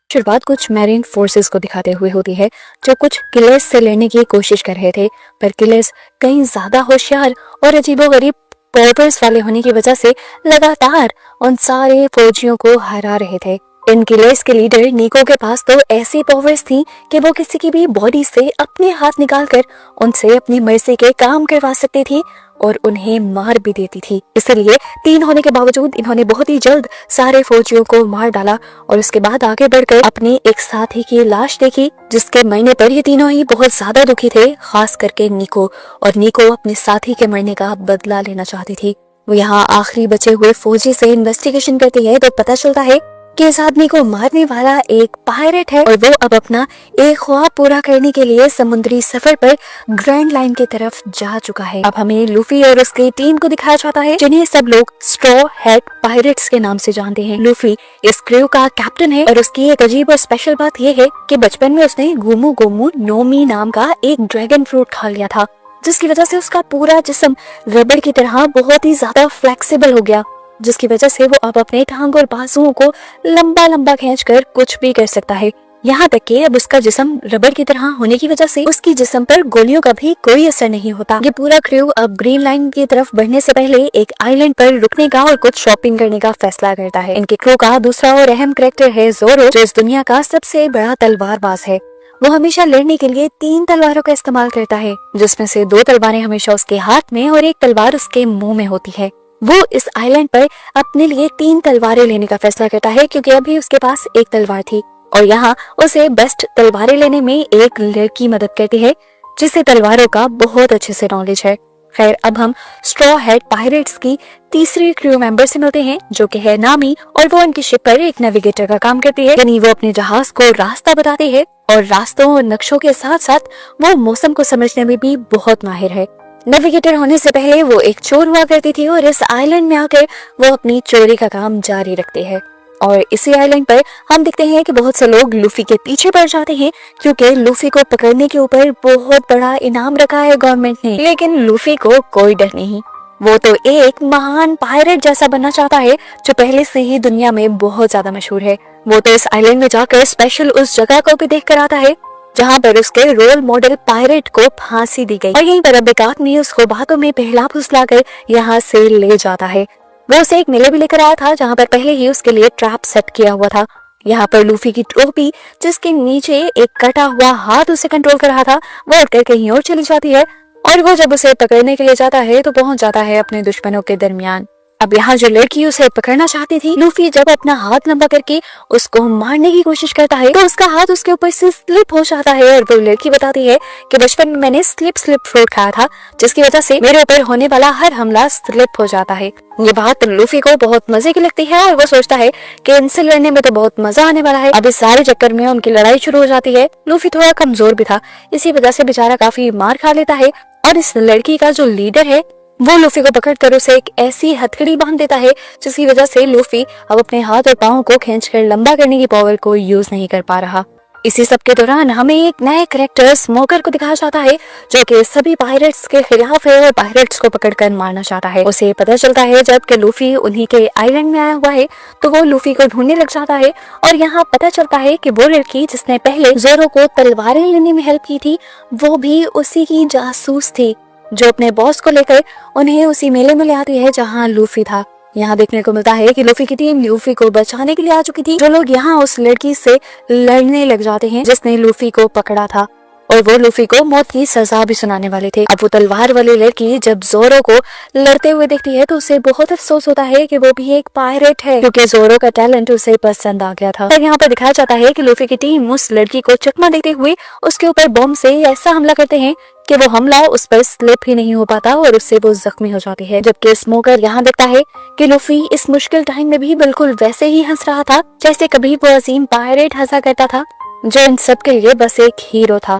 शुरुआत कुछ marine forces को दिखाते हुए होती है जो कुछ किलर्स से लड़ने की कोशिश कर रहे थे, पर किलर्स कहीं ज्यादा होशियार और अजीबोगरीब पावर्स वाले होने की वजह से लगातार उन सारे फौजियों को हरा रहे थे। इन किलर्स के लीडर निको के पास तो ऐसी पावर्स थी कि वो किसी की भी बॉडी से अपने हाथ निकालकर उनसे अपनी मर्जी के काम करवा सकती थी और उन्हें मार भी देती थी। इसलिए 3 होने के बावजूद इन्होंने बहुत ही जल्द सारे फौजियों को मार डाला और उसके बाद आगे बढ़कर अपने एक साथी की लाश देखी, जिसके मरने पर ये तीनों ही बहुत ज्यादा दुखी थे, खास करके निको। और निको अपने साथी के मरने का बदला लेना चाहती थी। वो यहाँ आखिरी बचे हुए फौजी से इन्वेस्टिगेशन करती है तो पता चलता है कि इस आदमी को मारने वाला एक पायरेट है और वो अब अपना एक ख्वाब पूरा करने के लिए समुद्री सफर पर ग्रैंड लाइन की तरफ जा चुका है। अब हमें लूफी और उसकी टीम को दिखाया जाता है, जिन्हें सब लोग स्ट्रॉ हैट पायरेट्स के नाम से जानते हैं। लूफी इस क्रू का कैप्टन है और उसकी एक अजीब और स्पेशल बात यह है कि बचपन में उसने गोमू गोमू नोमी नाम का एक ड्रैगन फ्रूट खा लिया था, जिसकी वजह से उसका पूरा जिस्म रबड़ की तरह बहुत ही ज्यादा फ्लेक्सिबल हो गया, जिसकी वजह से वो अब अपने टांग और बाजुओं को लंबा लंबा खींचकर कुछ भी कर सकता है। यहाँ तक कि अब उसका जिस्म रबर की तरह होने की वजह से उसकी जिस्म पर गोलियों का भी कोई असर नहीं होता। ये पूरा क्रू अब ग्रीन लाइन की तरफ बढ़ने से पहले एक आइलैंड पर रुकने का और कुछ शॉपिंग करने का फैसला करता है। इनके क्रू का दूसरा और अहम कैरेक्टर है जोरो, जो इस दुनिया का सबसे बड़ा तलवारबाज है। वो हमेशा लड़ने के लिए 3 तलवारों का इस्तेमाल करता है, जिसमें से 2 तलवारें हमेशा उसके हाथ में और एक तलवार उसके मुंह में होती है। वो इस आइलैंड पर अपने लिए 3 तलवारें लेने का फैसला करता है, क्योंकि अभी उसके पास एक तलवार थी और यहाँ उसे बेस्ट तलवारें लेने में एक लड़की मदद करती है, जिसे तलवारों का बहुत अच्छे से नॉलेज है। खैर, अब हम स्ट्रॉ हैट पायरेट्स की तीसरी क्रू मेंबर से मिलते हैं, जो कि है नामी, और वो उनकी शिप पर एक नेविगेटर का काम करती है, यानी वो अपने जहाज को रास्ता बताती है और रास्तों और नक्शों के साथ साथ वो मौसम को समझने में भी बहुत माहिर है। नेविगेटर होने से पहले वो एक चोर हुआ करती थी और इस आइलैंड में आकर वो अपनी चोरी का काम जारी रखती है। और इसी आइलैंड पर हम देखते हैं कि बहुत से लोग लूफी के पीछे पड़ जाते हैं, क्योंकि लूफी को पकड़ने के ऊपर बहुत बड़ा इनाम रखा है गवर्नमेंट ने। लेकिन लूफी को कोई डर नहीं, वो तो एक महान पायरेट जैसा बनना चाहता है, जो पहले से ही दुनिया में बहुत ज्यादा मशहूर है। वो तो इस आइलैंड में जाकर स्पेशल उस जगह को भी देख कर आता है जहाँ पर उसके रोल मॉडल पायरेट को फांसी दी गई, और यहीं पर अब एक आदमी उसको बातों में बहला फुसलाकर यहाँ से ले जाता है। वो उसे एक मेले भी लेकर आया था, जहाँ पर पहले ही उसके लिए ट्रैप सेट किया हुआ था। यहाँ पर लूफी की टोपी, जिसके नीचे एक कटा हुआ हाथ उसे कंट्रोल कर रहा था, वो उठकर कहीं और चली जाती है और वो जब उसे पकड़ने के लिए जाता है तो पहुंच जाता है अपने दुश्मनों के दरमियान। अब यहाँ जो लड़की उसे पकड़ना चाहती थी, लूफी जब अपना हाथ लंबा करके उसको मारने की कोशिश करता है तो उसका हाथ उसके ऊपर से स्लिप हो जाता है और वो लड़की बताती है कि बचपन में मैंने स्लिप फ्रूट खाया था, जिसकी वजह से मेरे ऊपर होने वाला हर हमला स्लिप हो जाता है। ये बात लूफी को बहुत मजे की लगती है और वो सोचता है कि इनसे लड़ने में तो बहुत मजा आने वाला है। अब इस सारे चक्कर में उनकी लड़ाई शुरू हो जाती है। लूफी थोड़ा कमजोर भी था, इसी वजह से बेचारा काफी मार खा लेता है और इस लड़की का जो लीडर है वो लूफी को पकड़कर उसे एक ऐसी हथकड़ी बांध देता है, जिसकी वजह से लूफी अब अपने हाथ और पांव को खींचकर लंबा करने की पावर को यूज नहीं कर पा रहा। इसी सब के दौरान हमें एक नए कैरेक्टर स्मोकर को दिखाया जाता है, जो कि सभी पायरेट्स के खिलाफ है और पायरेट्स को पकड़कर मारना चाहता है। उसे पता चलता है जब कि लूफी उन्हीं के आइलैंड में आया हुआ है, तो वो लूफी को ढूंढने लग जाता है और यहाँ पता चलता है कि वो लड़की जिसने पहले जोरो को तलवारें लेने में हेल्प की थी, वो भी उसी की जासूस थी, जो अपने बॉस को लेकर उन्हें उसी मेले में ले आती है जहाँ लूफी था। यहाँ देखने को मिलता है कि लूफी की टीम लूफी को बचाने के लिए आ चुकी थी। जो लोग यहाँ उस लड़की से लड़ने लग जाते हैं जिसने लूफी को पकड़ा था, और वो लूफी को मौत की सजा भी सुनाने वाले थे। अब वो तलवार वाली लड़की जब जोरो को लड़ते हुए देखती है तो उसे बहुत अफसोस होता है कि वो भी एक पायरेट है, क्योंकि जोरो का टैलेंट उसे पसंद आ गया था। और यहाँ पर दिखाया जाता है कि लूफी की टीम उस लड़की को चकमा देते हुए उसके ऊपर बम से ऐसा हमला करते हैं कि वो हमला उस पर स्लिप ही नहीं हो पाता और उससे वो जख्मी हो जाती है। जबकि स्मोकर यहाँ देखता है कि लूफी इस मुश्किल टाइम में भी बिल्कुल वैसे ही हंस रहा था जैसे कभी वो अजीम पायरेट हंसा करता था, जो इन सब के लिए बस एक हीरो था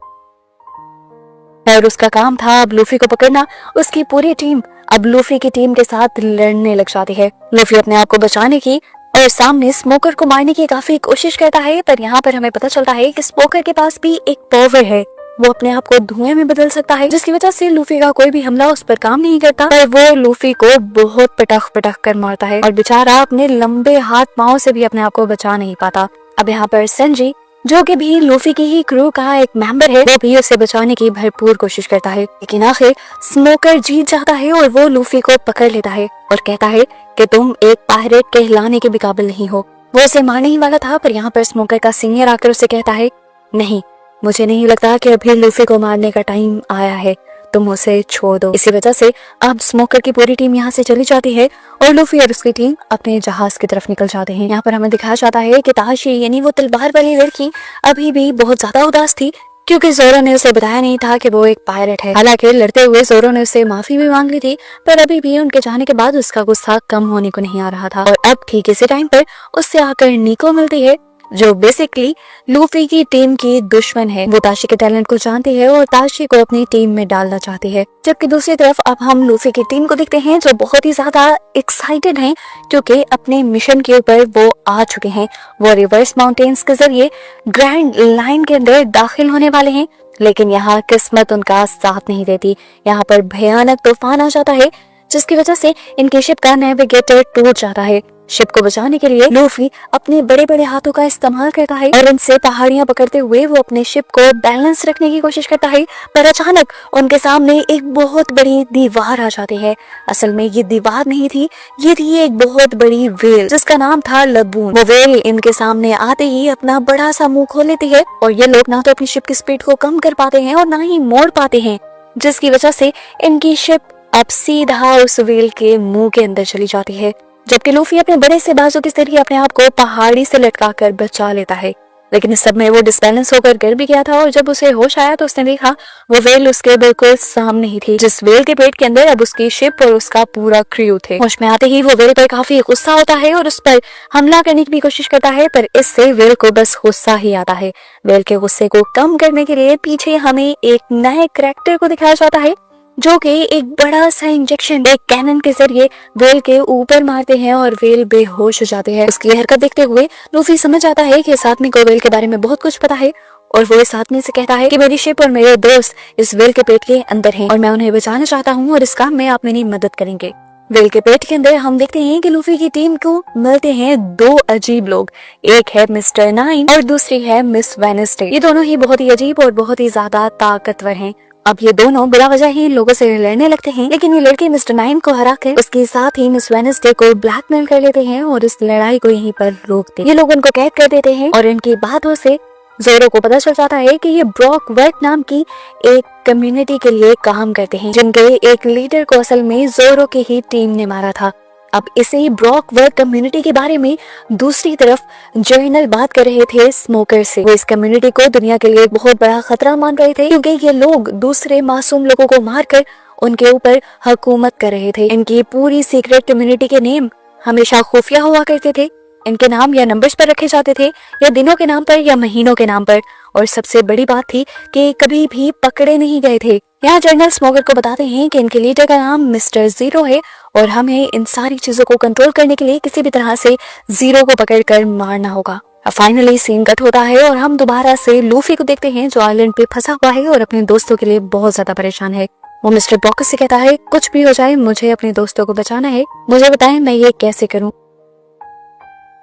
और उसका काम था अब लूफी को पकड़ना। उसकी पूरी टीम अब लूफी की टीम के साथ लड़ने लग जाती है। लूफी अपने आप को बचाने की और सामने स्मोकर को मारने की काफी कोशिश करता है, पर यहाँ पर हमें पता चलता है कि स्मोकर के पास भी एक पावर है, वो अपने आप को धुएं में बदल सकता है, जिसकी वजह से लूफी का कोई भी हमला उस पर काम नहीं करता, पर वो लूफी को बहुत पटक पटक कर मारता है और बेचारा अपने लंबे हाथ पांव से भी अपने आप को बचा नहीं पाता। अब यहाँ पर संजी, जो कि भी लूफी की ही क्रू का एक मेंबर है, वो भी उसे बचाने की भरपूर कोशिश करता है। लेकिन आखिर स्मोकर जीत जाता है और वो लूफी को पकड़ लेता है और कहता है कि तुम एक पायरेट कहलाने के भी काबिल नहीं हो। वो उसे मारने ही वाला था, पर यहाँ पर स्मोकर का सीनियर आकर उसे कहता है, नहीं, मुझे नहीं लगता कि अभी लूफी को मारने का टाइम आया है, तुम उसे छोड़ दो। इसी वजह से अब स्मोकर की पूरी टीम यहाँ से चली जाती है और लूफी और उसकी टीम अपने जहाज की तरफ निकल जाते हैं। यहाँ पर हमें दिखाया जाता है कि ताशी यानी वो तलवार वाली लड़की अभी भी बहुत ज्यादा उदास थी, क्योंकि जोरो ने उसे बताया नहीं था कि वो एक पायरेट है। हालांकि लड़ते हुए जोरो ने उससे माफी भी मांग ली थी, पर अभी भी उनके जाने के बाद उसका गुस्सा कम होने को नहीं आ रहा था। और अब ठीक इसी टाइम पर उससे आकर निको मिलती है, जो बेसिकली लूफी की टीम की दुश्मन है। वो ताशी के टैलेंट को जानती है और ताशी को अपनी टीम में डालना चाहती है। जबकि दूसरी तरफ अब हम लूफी की टीम को देखते हैं, जो बहुत ही ज्यादा एक्साइटेड हैं, क्योंकि अपने मिशन के ऊपर वो आ चुके हैं। वो रिवर्स माउंटेन्स के जरिए ग्रैंड लाइन के अंदर दाखिल होने वाले हैं, लेकिन यहाँ किस्मत उनका साथ नहीं देती। यहाँ पर भयानक तूफान आ जाता है, जिसकी वजह से इनकी शिप का नेविगेटर टूट जाता है। शिप को बचाने के लिए लूफी अपने बड़े बड़े हाथों का इस्तेमाल करता है और इनसे पहाड़ियां पकड़ते हुए वो अपने शिप को बैलेंस रखने की कोशिश करता है, पर अचानक उनके सामने एक बहुत बड़ी दीवार आ जाती है। असल में ये दीवार नहीं थी, ये थी एक बहुत बड़ी वेल, जिसका नाम था लबून। वो वेल इनके सामने आते ही अपना बड़ा सा मुंह खोल लेती है और ये लोग ना तो अपनी शिप की स्पीड को कम कर पाते हैं और ना ही मोड़ पाते हैं, जिसकी वजह से इनकी शिप अब सीधा उस वेल के मुंह के अंदर चली जाती है। जबकि लूफी अपने बड़े से बाजू के जरिए अपने आप को पहाड़ी से लटकाकर बचा लेता है, लेकिन इस सब में वो डिसबैलेंस होकर गिर भी गया था और जब उसे होश आया तो उसने देखा वो वेल उसके बिल्कुल सामने ही थी, जिस वेल के पेट के अंदर अब उसकी शिप और उसका पूरा क्रू थे। होश में आते ही वो वेल पर काफी गुस्सा होता है और उस पर हमला करने की भी कोशिश करता है, पर इससे वेल को बस गुस्सा ही आता है। वेल के गुस्से को कम करने के लिए पीछे हमें एक नए कैरेक्टर को दिखाया जाता है, जो कि एक बड़ा सा इंजेक्शन एक कैनन के जरिए वेल के ऊपर मारते हैं और वेल बेहोश हो जाते हैं। उसकी हरकत देखते हुए लूफी समझ आता है कि इस आदमी को वेल के बारे में बहुत कुछ पता है और वो इस आदमी से कहता है कि मेरी शिप और मेरे दोस्त इस वेल के पेट के अंदर हैं और मैं उन्हें बचाना चाहता हूँ और इस काम में आप मेरी मदद करेंगे। वेल के पेट के अंदर हम देखते हैं कि लूफी की टीम को मिलते हैं दो अजीब लोग, एक है मिस्टर नाइन और दूसरी है मिस वेडनेसडे। ये दोनों ही बहुत ही अजीब और बहुत ही ज्यादा ताकतवर हैं। अब ये दोनों बिना वजह ही लोगों से लड़ने लगते हैं, लेकिन ये लड़के मिस्टर नाइन को हराकर उसके साथ ही मिस वेडनेसडे को ब्लैकमेल कर लेते हैं और इस लड़ाई को यहीं पर रोकते हैं। ये लोग उनको कैद कर देते हैं और इनकी बातों से जोरो को पता चल जाता है कि ये ब्रॉक वर्क नाम की एक कम्युनिटी के लिए काम करते हैं, जिनके एक लीडर को असल में जोरो की ही टीम ने मारा था। अब इसी ब्रॉक वर्क कम्युनिटी के बारे में दूसरी तरफ जर्नल बात कर रहे थे स्मोकर से। वो इस कम्युनिटी को दुनिया के लिए एक बहुत बड़ा खतरा मान रहे थे, क्योंकि ये लोग दूसरे मासूम लोगों को मारकर उनके ऊपर हुकूमत कर रहे थे। इनकी पूरी सीक्रेट कम्युनिटी के नेम हमेशा खुफिया हुआ करते थे। इनके नाम या नंबर्स पर रखे जाते थे, या दिनों के नाम पर या महीनों के नाम पर, और सबसे बड़ी बात थी कि कभी भी पकड़े नहीं गए थे। यहाँ जनरल स्मोकर को बताते हैं कि इनके लीडर का नाम मिस्टर जीरो है और हमें इन सारी चीजों को कंट्रोल करने के लिए किसी भी तरह से जीरो को पकड़कर मारना होगा। फाइनली सीन कट होता है और हम दोबारा से लूफी को देखते हैं, जो आइलैंड पे फंसा हुआ है और अपने दोस्तों के लिए बहुत ज्यादा परेशान है। वो मिस्टर ब्रॉकस से कहता है, कुछ भी हो जाए मुझे अपने दोस्तों को बचाना है, मुझे बताएं मैं ये कैसे करूं।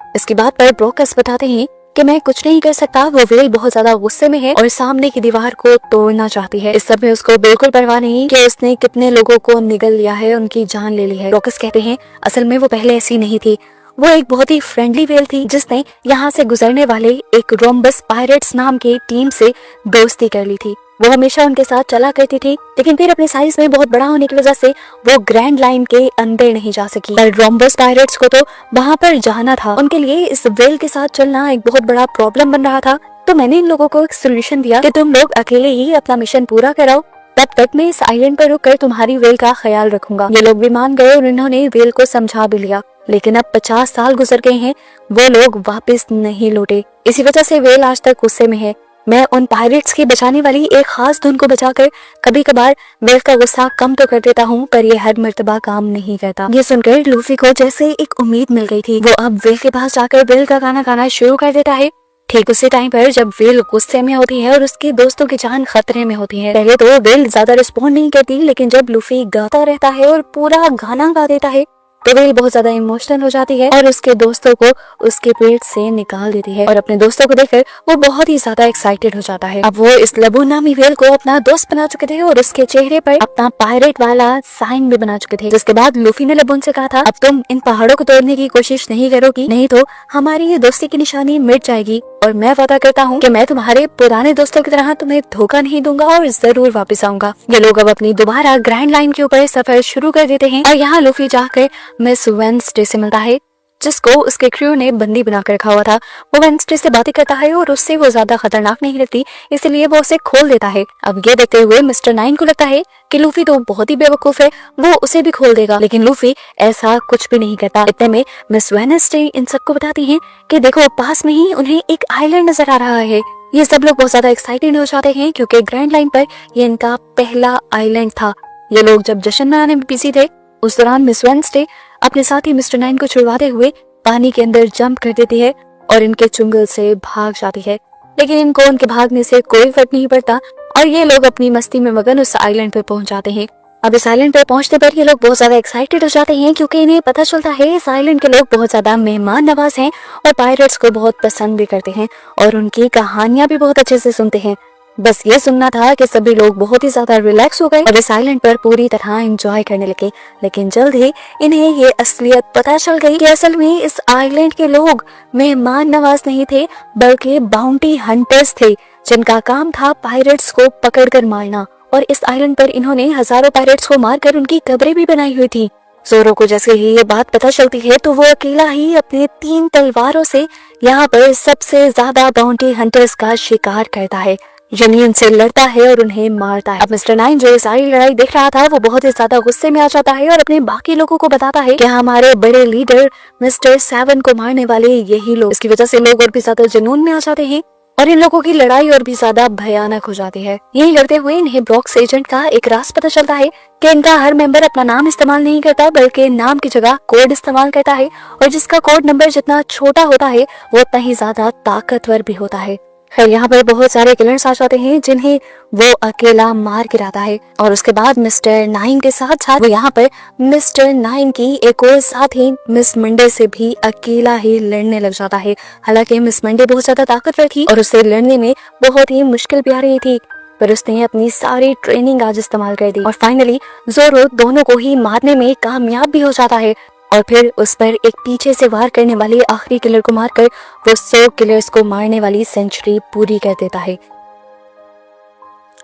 इसकी बात पर ब्रॉकस बताते हैं कि मैं कुछ नहीं कर सकता। वो वेल बहुत ज्यादा गुस्से में है और सामने की दीवार को तोड़ना चाहती है। इस सब में उसको बिल्कुल परवाह नहीं कि उसने कितने लोगों को निगल लिया है, उनकी जान ले ली है। ब्रॉकस कहते हैं असल में वो पहले ऐसी नहीं थी, वो एक बहुत ही फ्रेंडली वेल थी जिसने यहाँ से गुजरने वाले एक रोम्बस पायरेट्स नाम की टीम से दोस्ती कर ली थी। वो हमेशा उनके साथ चला करती थी, लेकिन फिर अपने साइज में बहुत बड़ा होने की वजह से वो ग्रैंड लाइन के अंदर नहीं जा सकी। पर रोम्बस पायरेट्स को तो वहाँ पर जाना था। उनके लिए इस वेल के साथ चलना एक बहुत बड़ा प्रॉब्लम बन रहा था। तो मैंने इन लोगों को एक सोल्यूशन दिया कि तुम लोग अकेले ही अपना मिशन पूरा कराओ, तब तक मैं इस आइलैंड पर रुककर तुम्हारी वेल का ख्याल रखूंगा। ये लोग भी मान गए और इन्होंने वेल को समझा भी लिया, लेकिन अब 50 साल गुजर गए हैं, वो लोग वापस नहीं लौटे। इसी वजह से वेल आज तक गुस्से में है। मैं उन पायरेट्स की बचाने वाली एक खास धुन को बचाकर कभी कभार वेल का गुस्सा कम तो कर देता हूँ, पर ये हर मर्तबा काम नहीं करता। ये सुनकर लूफी को जैसे एक उम्मीद मिल गई थी। वो अब वेल के पास जाकर वेल का गाना गाना शुरू कर देता है। ठीक उसी टाइम पर जब वेल गुस्से में होती है और उसके दोस्तों की जान खतरे में होती है। पहले तो वेल ज्यादा रिस्पॉन्ड नहीं करती, लेकिन जब लूफी गाता रहता है और पूरा गाना गा देता है तो वेल बहुत ज्यादा इमोशनल हो जाती है और उसके दोस्तों को उसके पेट से निकाल देती है और अपने दोस्तों को देखकर वो बहुत ही ज्यादा एक्साइटेड हो जाता है। अब वो इस लबू नामी वेल को अपना दोस्त बना चुके थे और उसके चेहरे पर अपना पायरेट वाला साइन भी बना चुके थे। जिसके बाद लूफी ने लबून से कहा था, अब तुम इन पहाड़ों को तोड़ने की कोशिश नहीं करोगी, नहीं तो हमारी ये दोस्ती की निशानी मिट जाएगी और मैं वादा करता हूँ कि मैं तुम्हारे पुराने दोस्तों की तरह तुम्हें धोखा नहीं दूंगा और जरूर वापस आऊंगा। ये लोग अब अपनी दोबारा ग्रैंड लाइन के ऊपर सफर शुरू कर देते हैं और यहाँ लूफी जाकर मिस वेडनेसडे से मिलता है, जिसको उसके क्रू ने बंदी बनाकर रखा हुआ था। वो वेडनेसडे से बातें करता है और उससे वो ज्यादा खतरनाक नहीं लगती, इसलिए वो उसे खोल देता है। अब ये देखते हुए मिस्टर नाइन को लगता है कि लूफी तो बहुत ही बेवकूफ है, वो उसे भी खोल देगा, लेकिन लूफी ऐसा कुछ भी नहीं करता। इतने में मिस वेडनेसडे इन सबको बताती है कि देखो पास में ही उन्हें एक आइलैंड नजर आ रहा है। ये सब लोग बहुत ज्यादा एक्साइटेड हो जाते हैं क्योंकि ग्रैंड लाइन पर ये इनका पहला आइलैंड था। ये लोग जब जश्न मनाने में बिजी थे, उस दौरान मिस वेडनेसडे अपने साथी मिस्टर नाइन को छुड़वाते हुए पानी के अंदर जंप कर देती है और इनके चुंगल से भाग जाती है, लेकिन इनको उनके भागने से कोई फर्क नहीं पड़ता और ये लोग अपनी मस्ती में मगन उस आइलैंड पर पहुंच जाते हैं। अब इस आइलैंड पर पहुंचने पर ये लोग बहुत ज्यादा एक्साइटेड हो जाते हैं क्योंकि इन्हें पता चलता है इस आइलैंड के लोग बहुत ज्यादा मेहमान नवाज हैं और पायरेट्स को बहुत पसंद भी करते हैं और उनकी कहानियां भी बहुत अच्छे से सुनते हैं। बस ये सुनना था कि सभी लोग बहुत ही ज्यादा रिलैक्स हो गए और इस आइलैंड पर पूरी तरह एंजॉय करने लगे, लेकिन जल्द ही इन्हें ये असलियत पता चल गई कि असल में इस आइलैंड के लोग मेहमान नवाज नहीं थे बल्कि बाउंटी हंटर्स थे, जिनका काम था पायरेट्स को पकड़कर मारना। और इस आइलैंड पर इन्होंने हजारों पायरेट्स को मारकर उनकी कब्रें भी बनाई हुई थी। जोरो को जैसे ही ये बात पता चलती है तो वो अकेला ही अपने 3 तलवारों से यहाँ पर सबसे ज्यादा बाउंटी हंटर्स का शिकार करता है, यानी उनसे लड़ता है और उन्हें मारता है। अब मिस्टर नाइन जो सारी लड़ाई देख रहा था वो बहुत ही ज्यादा गुस्से में आ जाता है और अपने बाकी लोगों को बताता है कि हमारे बड़े लीडर मिस्टर 7 को मारने वाले यही लोग। इसकी वजह से लोग और भी ज्यादा जुनून में आ जाते हैं और इन लोगों की लड़ाई और भी ज्यादा भयानक हो जाती है। यही लड़ते हुए इन्हें ब्रॉक्स एजेंट का एक राज पता चलता है कि इनका हर मेंबर अपना नाम इस्तेमाल नहीं करता बल्कि नाम की जगह कोड इस्तेमाल करता है और जिसका कोड नंबर जितना छोटा होता है वो उतना ही ज्यादा ताकतवर भी होता है। खैर यहाँ पर बहुत सारे किलर्स आ जाते हैं जिन्हें वो अकेला मार गिराता है और उसके बाद मिस्टर नाइन के साथ साथ वो यहाँ पर मिस्टर नाइन की एक और साथी मिस मंडे से भी अकेला ही लड़ने लग जाता है। हालांकि मिस मंडे बहुत ज्यादा ताकतवर थी और उससे लड़ने में बहुत ही मुश्किल भी आ रही थी, पर उसने अपनी सारी ट्रेनिंग आज इस्तेमाल कर दी और फाइनली जोरो दोनों को ही मारने में कामयाब भी हो जाता है और फिर उस पर एक पीछे से वार करने वाले आखिरी किलर को मारकर वो 100 किलर्स को मारने वाली सेंचुरी पूरी कर देता है।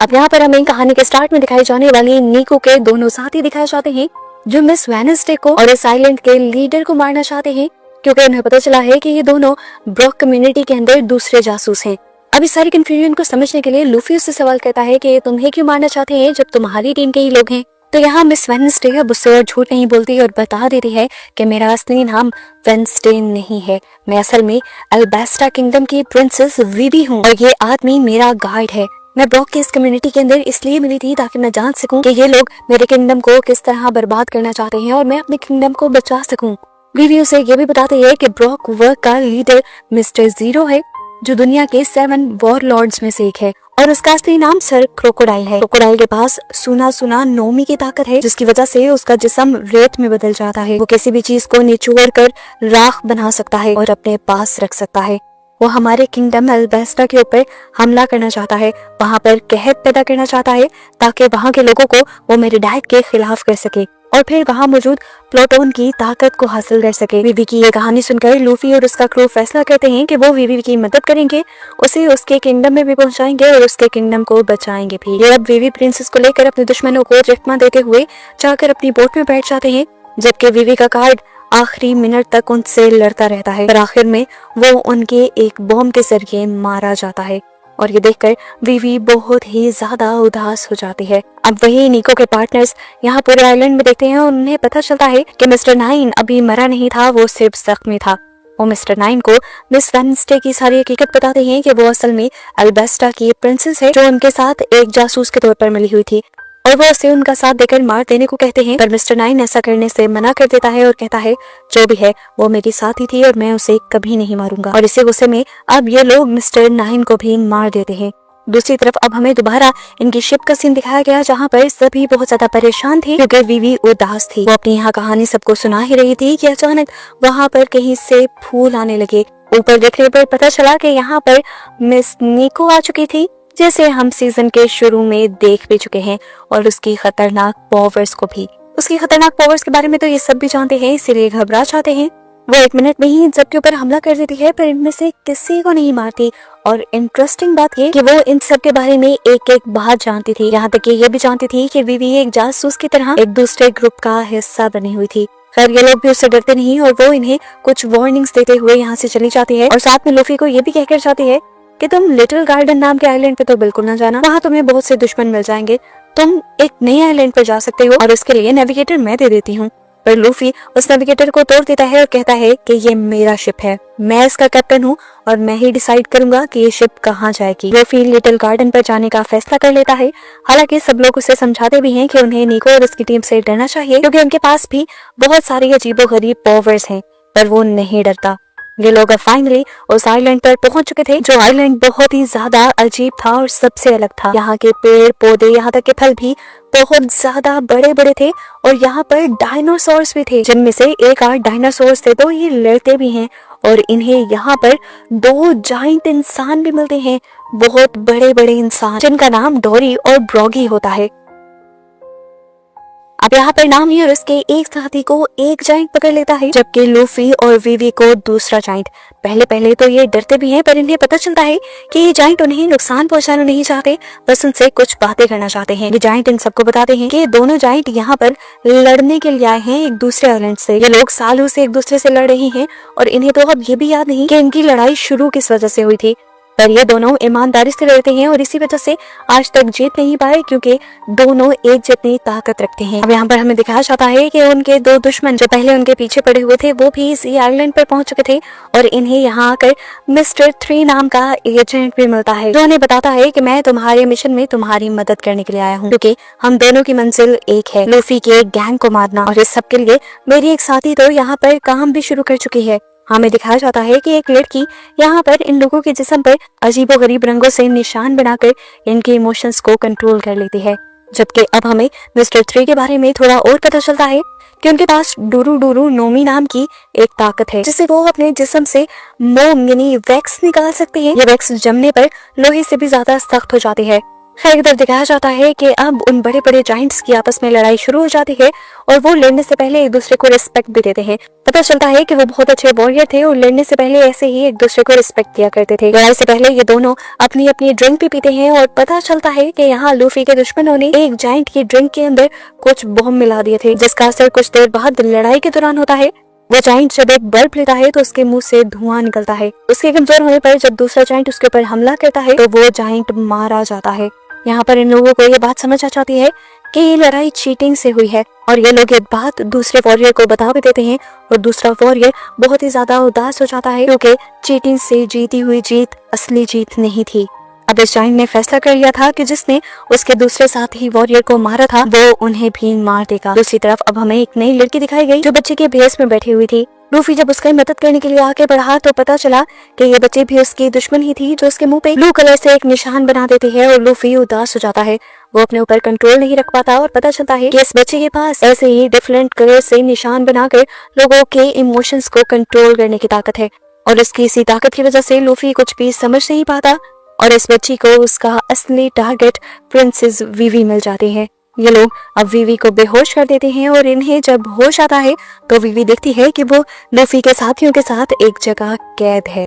अब यहाँ पर हमें कहानी के स्टार्ट में दिखाई जाने वाली नीको के दोनों साथी दिखाए जाते हैं जो मिस वेडनेसडे को और इस आइलैंड के लीडर को मारना चाहते हैं क्योंकि उन्हें पता चला है कि ये दोनों ब्रॉक कम्युनिटी के अंदर दूसरे जासूस हैं। अब इस सारी कंफ्यूजन को समझने के लिए लूफी उससे सवाल करता है कि तुम्हें क्यों मारना चाहते हैं जब तुम्हारी टीम के ही लोग हैं। तो यहाँ मिस वेडनेसडे अब उससे और झूठ नहीं बोलती और बता देती है कि मेरा असली नाम वेडनेसडे नहीं है, मैं असल में अल्बास्टा किंगडम की प्रिंसेस वीवी हूँ और ये आदमी मेरा गाइड है। मैं ब्रॉक के इस कम्युनिटी के अंदर इसलिए मिली थी ताकि मैं जान सकूं कि ये लोग मेरे किंगडम को किस तरह बर्बाद करना चाहते हैं और मैं अपने किंगडम को बचा सकूं। वीवी उसे ये भी बताते हैं कि ब्रॉक वर्क का लीडर मिस्टर जीरो है जो दुनिया के 7 वॉरलॉर्ड्स में से एक है और उसका असली नाम सर क्रोकोडाइल है। क्रोकोडाइल के पास सुना सुना नोमी की ताकत है जिसकी वजह से उसका जिस्म रेत में बदल जाता है। वो किसी भी चीज को निचोड़ कर राख बना सकता है और अपने पास रख सकता है। वो हमारे किंगडम अल्बास्टा के ऊपर हमला करना चाहता है, वहाँ पर कहत पैदा करना चाहता है ताकि वहाँ के लोगों को वो मेरे डैड के खिलाफ कर सके और फिर वहाँ मौजूद प्लूटोन की ताकत को हासिल कर सके। वीवी की ये कहानी सुनकर लूफी और उसका क्रू फैसला करते हैं कि वो वीवी की मदद करेंगे, उसे उसके किंगडम में भी पहुंचाएंगे और उसके किंगडम को बचाएंगे भी। ये अब वीवी प्रिंसेस को लेकर अपने दुश्मनों को रिफ्मा देते हुए जाकर अपनी बोट में बैठ जाते हैं, जबकि वीवी का कार्ड आखिरी मिनट तक उनसे लड़ता रहता है पर आखिर में वो उनके एक बॉम्ब के जरिए मारा जाता है और ये देखकर वीवी बहुत ही ज्यादा उदास हो जाती है। अब वही नीको के पार्टनर्स यहाँ पूरे आइलैंड में देखते हैं और उन्हें पता चलता है कि मिस्टर नाइन अभी मरा नहीं था, वो सिर्फ जख्मी था। वो मिस्टर नाइन को मिस वेडनेसडे की सारी हकीकत बताते हैं कि वो असल में अल्बास्टा की प्रिंसेस है जो उनके साथ एक जासूस के तौर पर मिली हुई थी और वो उसे उनका साथ देकर मार देने को कहते हैं, पर मिस्टर नाइन ऐसा करने से मना कर देता है और कहता है जो भी है वो मेरी साथी थी और मैं उसे कभी नहीं मारूंगा। और इसी गुस्से में अब ये लोग मिस्टर नाइन को भी मार देते हैं। दूसरी तरफ अब हमें दोबारा इनकी शिप का सीन दिखाया गया, जहाँ पर सभी बहुत ज्यादा परेशान थे क्योंकि वीवी उदास थी। वो अपनी यहाँ कहानी सबको सुना ही रही थी कि अचानक वहाँ पर कहीं से फूल आने लगे। ऊपर देखने पर पता चला कि यहाँ पर मिस निको आ चुकी थी, जैसे हम सीजन के शुरू में देख भी चुके हैं, और उसकी खतरनाक पावर्स को भी। उसकी खतरनाक पावर्स के बारे में तो ये सब भी जानते हैं, इसीलिए घबरा जाते हैं। वो 1 मिनट में ही इन सब के ऊपर हमला कर देती है, पर इनमें से किसी को नहीं मारती। और इंटरेस्टिंग बात ये कि वो इन सब के बारे में एक एक बात जानती थी, यहाँ तक कि ये भी जानती थी कि वीवी एक जासूस की तरह एक दूसरे ग्रुप का हिस्सा बनी हुई थी। खैर ये लोग भी उससे डरते नहीं, और वो इन्हें कुछ वार्निंग्स देते हुए यहाँ से चली जाती है, और साथ में लूफी को ये भी कहकर जाती है कि तुम लिटिल गार्डन नाम के आइलैंड पे तो बिल्कुल ना जाना, वहाँ तुम्हें बहुत से दुश्मन मिल जाएंगे। तुम एक नए आइलैंड पर जा सकते हो, और उसके लिए नेविगेटर मैं दे देती हूँ। पर लूफी उस नेविगेटर को तोड़ देता है और कहता है कि ये मेरा शिप है, मैं इसका कैप्टन हूँ, और मैं ही डिसाइड करूंगा कि ये शिप कहाँ जाएगी। लूफी लिटिल गार्डन पर जाने का फैसला कर लेता है। हालांकि सब लोग उसे समझाते भी हैं कि उन्हें निको और उसकी टीम से डरना चाहिए, क्योंकि उनके पास भी बहुत सारी अजीबोगरीब पावर्स हैं, पर वो नहीं डरता। ये लोग अब फाइनली उस आइलैंड पर पहुंच चुके थे, जो आइलैंड बहुत ही ज्यादा अजीब था और सबसे अलग था। यहाँ के पेड़ पौधे, यहाँ तक के फल भी बहुत ज्यादा बड़े बड़े थे, और यहाँ पर डायनासोर्स भी थे, जिनमें से एक 8 डायनासोर्स थे तो ये लड़ते भी हैं। और इन्हें यहाँ पर 2 जाइंट इंसान भी मिलते हैं, बहुत बड़े बड़े इंसान, जिनका नाम डोरी और ब्रॉगी होता है। अब यहाँ पर नाम ही और उसके एक साथी को एक जाइंट पकड़ लेता है, जबकि लूफी और वीवी को दूसरा जाइंट। पहले पहले तो ये डरते भी हैं, पर इन्हें पता चलता है कि ये जाइंट उन्हें नुकसान पहुंचाना नहीं चाहते, बस उनसे कुछ बातें करना चाहते हैं। ये जाइंट इन सबको बताते हैं कि दोनों जाइंट यहाँ पर लड़ने के लिए आए हैं एक दूसरे आइलैंड से। ये लोग सालों से एक दूसरे से लड़ रहे हैं, और इन्हें तो अब ये भी याद नहीं कि इनकी लड़ाई शुरू किस वजह से हुई थी। पर ये दोनों ईमानदारी से लड़ते हैं, और इसी वजह से आज तक जीत नहीं पाए, क्योंकि दोनों एक जितनी ताकत रखते हैं। अब यहाँ पर हमें दिखाया जाता है कि उनके 2 दुश्मन जो पहले उनके पीछे पड़े हुए थे, वो भी इसी आइलैंड पर पहुंच चुके थे, और इन्हें यहाँ आकर मिस्टर 3 नाम का एजेंट भी मिलता है, जो उन्हें बताता है कि मैं तुम्हारे मिशन में तुम्हारी मदद करने के लिए आया हूँ, क्योंकि हम दोनों की मंजिल एक है, लूफी के एक गैंग को मारना। और इस सब के लिए मेरी एक साथी तो यहाँ पर काम भी शुरू कर चुकी है। हमें दिखाया जाता है कि एक लड़की यहाँ पर इन लोगों के जिस्म पर अजीबोगरीब रंगों से निशान बनाकर इनके इमोशंस को कंट्रोल कर लेती है। जबकि अब हमें मिस्टर 3 के बारे में थोड़ा और पता चलता है कि उनके पास डूरू डूरू नोमी नाम की एक ताकत है, जिससे वो अपने जिस्म से मोम यानी वैक्स निकाल सकते हैं। ये वैक्स जमने पर लोहे से भी ज्यादा सख्त हो जाती है। खैर इधर दिखाया जाता है कि अब उन बड़े बड़े जाइंट्स की आपस में लड़ाई शुरू हो जाती है, और वो लड़ने से पहले एक दूसरे को रिस्पेक्ट भी देते हैं। पता चलता है कि वो बहुत अच्छे वॉरियर थे, और लड़ने से पहले ऐसे ही एक दूसरे को रिस्पेक्ट दिया करते थे। लड़ाई से पहले ये दोनों अपनी अपनी ड्रिंक भी पीते हैं, और पता चलता है कि यहाँ लूफी के दुश्मनों ने एक जाइंट की ड्रिंक के अंदर कुछ बॉम्ब मिला दिए थे, जिसका असर कुछ देर बाद लड़ाई के दौरान होता है। वो जाइंट जब एक बल्ब लेता है तो उसके मुंह से धुआं निकलता है। उसके कमजोर होने पर जब दूसरा जाइंट उसके ऊपर हमला करता है तो वो जाइंट मारा जाता है। यहाँ पर इन लोगों को ये बात समझ आ जाती है कि ये लड़ाई चीटिंग से हुई है, और ये लोग ये बात दूसरे वॉरियर को बता भी देते हैं, और दूसरा वॉरियर बहुत ही ज्यादा उदास हो जाता है, क्योंकि चीटिंग से जीती हुई जीत असली जीत नहीं थी। अब इस जाइंट ने फैसला कर लिया था कि जिसने उसके दूसरे साथी वॉरियर को मारा था वो उन्हें भी मार देगा। दूसरी तरफ अब हमें एक नई लड़की दिखाई गई, जो बच्चे के भेस में बैठी हुई थी। लूफी जब उसकी मदद करने के लिए आगे बढ़ा तो पता चला कि ये बच्ची भी उसकी दुश्मन ही थी, जो उसके मुंह पे ब्लू कलर से एक निशान बना देती है, और लूफी उदास हो जाता है। वो अपने ऊपर कंट्रोल नहीं रख पाता, और पता चलता है कि इस बच्चे के पास ऐसे ही डिफरेंट कलर से निशान बनाकर लोगों के इमोशंस को कंट्रोल करने की ताकत है, और इसकी इसी ताकत की वजह से लूफी कुछ भी समझ नहीं पाता, और इस बच्ची को उसका असली टारगेट प्रिंसेस वीवी मिल जाती है। ये लोग अब वीवी को बेहोश कर देते हैं, और इन्हें जब होश आता है तो वीवी देखती है कि वो लूफी के साथियों के साथ एक जगह कैद है।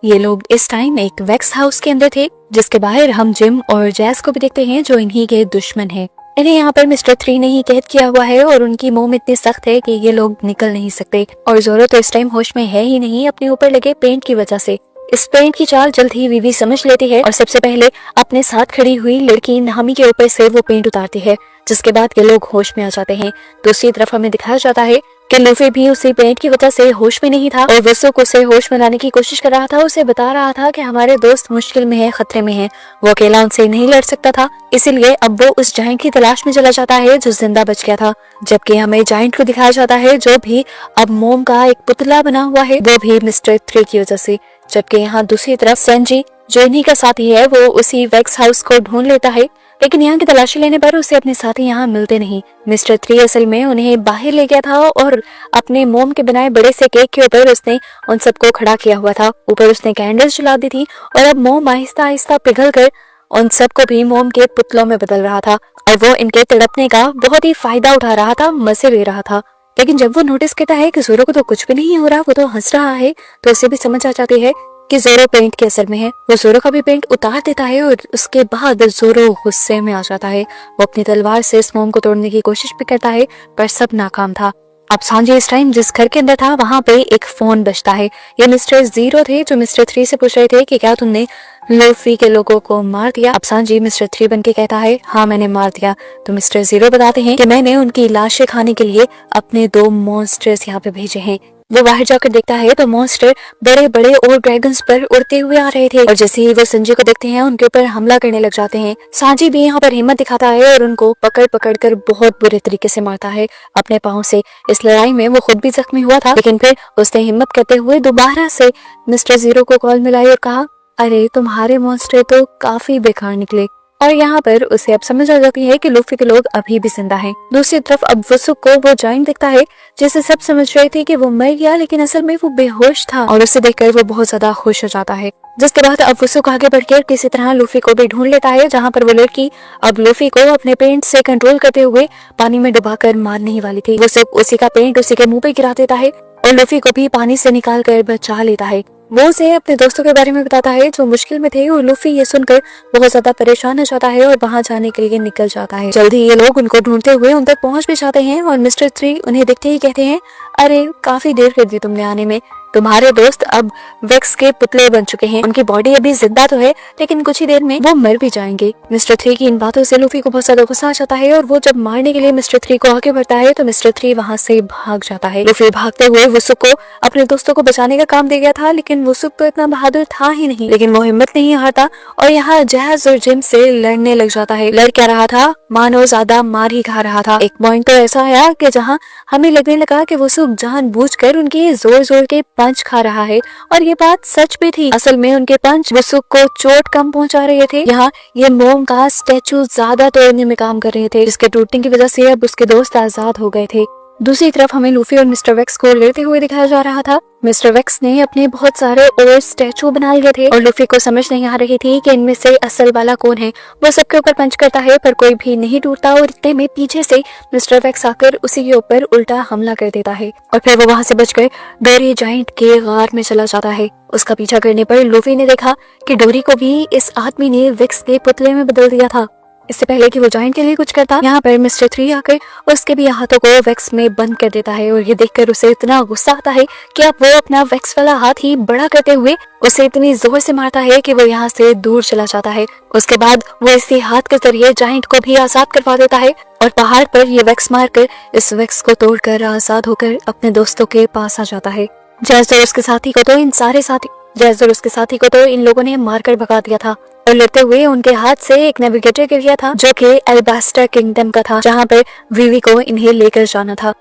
ये लोग इस टाइम एक वैक्स हाउस के अंदर थे, जिसके बाहर हम जिम और जैस को भी देखते हैं, जो इन्हीं के दुश्मन हैं। इन्हें यहाँ पर मिस्टर 3 ने ही कैद किया हुआ है, और उनकी मोम इतनी सख्त है कि ये लोग निकल नहीं सकते, और जोरो तो इस टाइम होश में है ही नहीं, अपने ऊपर लगे पेंट की वजह से। इस पेंट की चाल जल्द ही वीवी समझ लेती है, और सबसे पहले अपने साथ खड़ी हुई लड़की नामी के ऊपर से वो पेंट उतारती है, जिसके बाद ये लोग होश में आ जाते हैं। दूसरी तरफ हमें दिखाया जाता है कि लूफी भी उसी पेंट की वजह से होश में नहीं था, और वसु को उसे होश में लाने की कोशिश कर रहा था। उसे बता रहा था कि हमारे दोस्त मुश्किल में है, खतरे में है, वो अकेला उनसे नहीं लड़ सकता था, इसीलिए अब वो उस जाइंट की तलाश में चला जाता है जो जिंदा बच गया था। जबकि हमें जाइंट को दिखाया जाता है जो भी अब मोम का एक पुतला बना हुआ है, वो भी मिस्टर 3 की वजह से। जबकि यहाँ दूसरी तरफ सेंजी जो इन्हीं का साथी है वो उसी वैक्स हाउस को ढूंढ लेता है, लेकिन यहाँ की तलाशी लेने पर उसे अपने साथी यहाँ मिलते नहीं। मिस्टर 3 असल में उन्हें बाहर ले गया था और अपने मोम के बनाए बड़े से केक के ऊपर उसने उन सबको खड़ा किया हुआ था। ऊपर उसने कैंडल्स जला दी थी और अब मोम आहिस्ता आहिस्ता पिघल कर उन सबको भी मोम के पुतलों में बदल रहा था और वो इनके तड़पने का बहुत ही फायदा उठा रहा था, मजे ले रहा था। लेकिन जब वो नोटिस करता है कि जोरो को तो कुछ भी नहीं हो रहा, वो तो हंस रहा है, तो उसे भी समझ आ जाती है कि जोरो पेंट के असर में है। वो जोरो का भी पेंट उतार देता है और उसके बाद जोरो गुस्से में आ जाता है। वो अपनी तलवार से इस मोम को तोड़ने की कोशिश भी करता है पर सब नाकाम था। अब सांझे इस टाइम जिस घर के अंदर था वहां पे एक फोन बजता है। ये मिस्टर 0 थे जो मिस्टर 3 से पूछ रहे थे कि क्या तुमने लूफी के लोगों को मार दिया। अब सांझी मिस्टर 3 बन के कहता है हाँ मैंने मार दिया। तो मिस्टर 0 बताते हैं कि मैंने उनकी लाशें खाने के लिए अपने 2 मॉन्स्टर्स यहाँ पे भेजे हैं। वो बाहर जाकर देखता है तो मॉन्स्टर बड़े बड़े और ड्रैगन्स पर उड़ते हुए आ रहे थे और जैसे ही वो संजय को देखते हैं उनके ऊपर हमला करने लग जाते हैं। सांजी भी यहाँ पर हिम्मत दिखाता है और उनको पकड़ पकड़ कर बहुत बुरे तरीके से मारता है अपने पाँव से। इस लड़ाई में वो खुद भी जख्मी हुआ था, लेकिन फिर उसने हिम्मत करते हुए दोबारा से मिस्टर 0 को कॉल मिलाई और कहा अरे तुम्हारे मॉन्स्टर तो काफी बेकार निकले। और यहाँ पर उसे अब समझ आ जाती है कि लूफी के लोग अभी भी जिंदा हैं। दूसरी तरफ अब वसुक को वो जाइंट दिखता है जिसे सब समझ रहे थे कि वो मर गया, लेकिन असल में वो बेहोश था और उसे देखकर वो बहुत ज्यादा खुश हो जाता है। जिसके बाद अब वसुक आगे बढ़कर किसी तरह लूफी को भी ढूंढ लेता है, जहाँ पर वो लड़की अब लूफी को अपने पेंट से कंट्रोल करते हुए पानी में डुबाकर मारने ही वाली थी। वसुक उसी का पेंट उसी के मुंह पे गिरा देता है और लूफी को भी पानी से निकाल कर बचा लेता है। वो उसे अपने दोस्तों के बारे में बताता है जो मुश्किल में थे और लूफी ये सुनकर बहुत ज्यादा परेशान हो जाता है और वहां जाने के लिए निकल जाता है। जल्दी ये लोग उनको ढूंढते हुए उन तक पहुंच भी जाते हैं और मिस्टर 3 उन्हें देखते ही कहते हैं अरे काफी देर कर दी तुमने आने में, तुम्हारे दोस्त अब वैक्स के पुतले बन चुके हैं। उनकी बॉडी अभी जिंदा तो है लेकिन कुछ ही देर में वो मर भी जाएंगे। मिस्टर 3 की इन बातों से लूफी को बहुत ज्यादा गुस्सा आ जाता है और वो जब मारने के लिए मिस्टर 3 को आगे बढ़ता है तो मिस्टर 3 वहां से भाग जाता है। लूफी भागते हुए वसुक को अपने दोस्तों को बचाने का काम दे गया था, लेकिन वसुक तो इतना बहादुर था ही नहीं, लेकिन वो हिम्मत नहीं हारता और यहाँ जैज और जिम से लड़ने लग जाता है। लड़ क्या रहा था, मानो ज्यादा मार ही खा रहा था। एक पॉइंट तो ऐसा आया कि जहाँ हमें लगने लगा कि वसुक जानबूझकर उनके जोर जोर के पंच खा रहा है और ये बात सच भी थी। असल में उनके पंच वसुक को चोट कम पहुंचा रहे थे, यहाँ ये मोम का स्टैचू ज्यादा तोड़ने में काम कर रहे थे, जिसके टूटने की वजह से अब उसके दोस्त आजाद हो गए थे। दूसरी तरफ हमें लूफी और मिस्टर वैक्स को लड़ते हुए दिखाया जा रहा था। मिस्टर वैक्स ने अपने बहुत सारे और स्टैचू बना लिए थे और लूफी को समझ नहीं आ रही थी कि इनमें से असल वाला कौन है। वो सबके ऊपर पंच करता है पर कोई भी नहीं टूटता और इतने में पीछे से मिस्टर वैक्स आकर उसी के ऊपर उल्टा हमला कर देता है और फिर वो वहां से बचकर डोरी जाइंट के गार में चला जाता है। उसका पीछा करने पर लूफी ने देखा कि डोरी को भी इस आदमी ने वैक्स के पुतले में बदल दिया था, इससे पहले कि वो जाइंट के लिए कुछ करता। यहाँ पर मिस्टर 3 आकर उसके भी हाथों को वैक्स में बंद कर देता है और ये देखकर उसे इतना गुस्सा आता है कि अब वो अपना वैक्स वाला हाथ ही बड़ा करते हुए उसे इतनी जोर से मारता है कि वो यहाँ से दूर चला जाता है। उसके बाद वो इसी हाथ के जरिए जाइंट को भी आजाद करवा देता है और पहाड़ पर ये वैक्स मारकर इस वैक्स को तोड़कर आजाद होकर अपने दोस्तों के पास आ जाता है। जैज और उसके साथी को तो इन लोगों ने मारकर भगा दिया था और लड़ते हुए उनके हाथ से एक नेविगेटर गिर गया था जो कि एल्बास्टर किंगडम का था, जहाँ पर वीवी को इन्हें लेकर जाना था।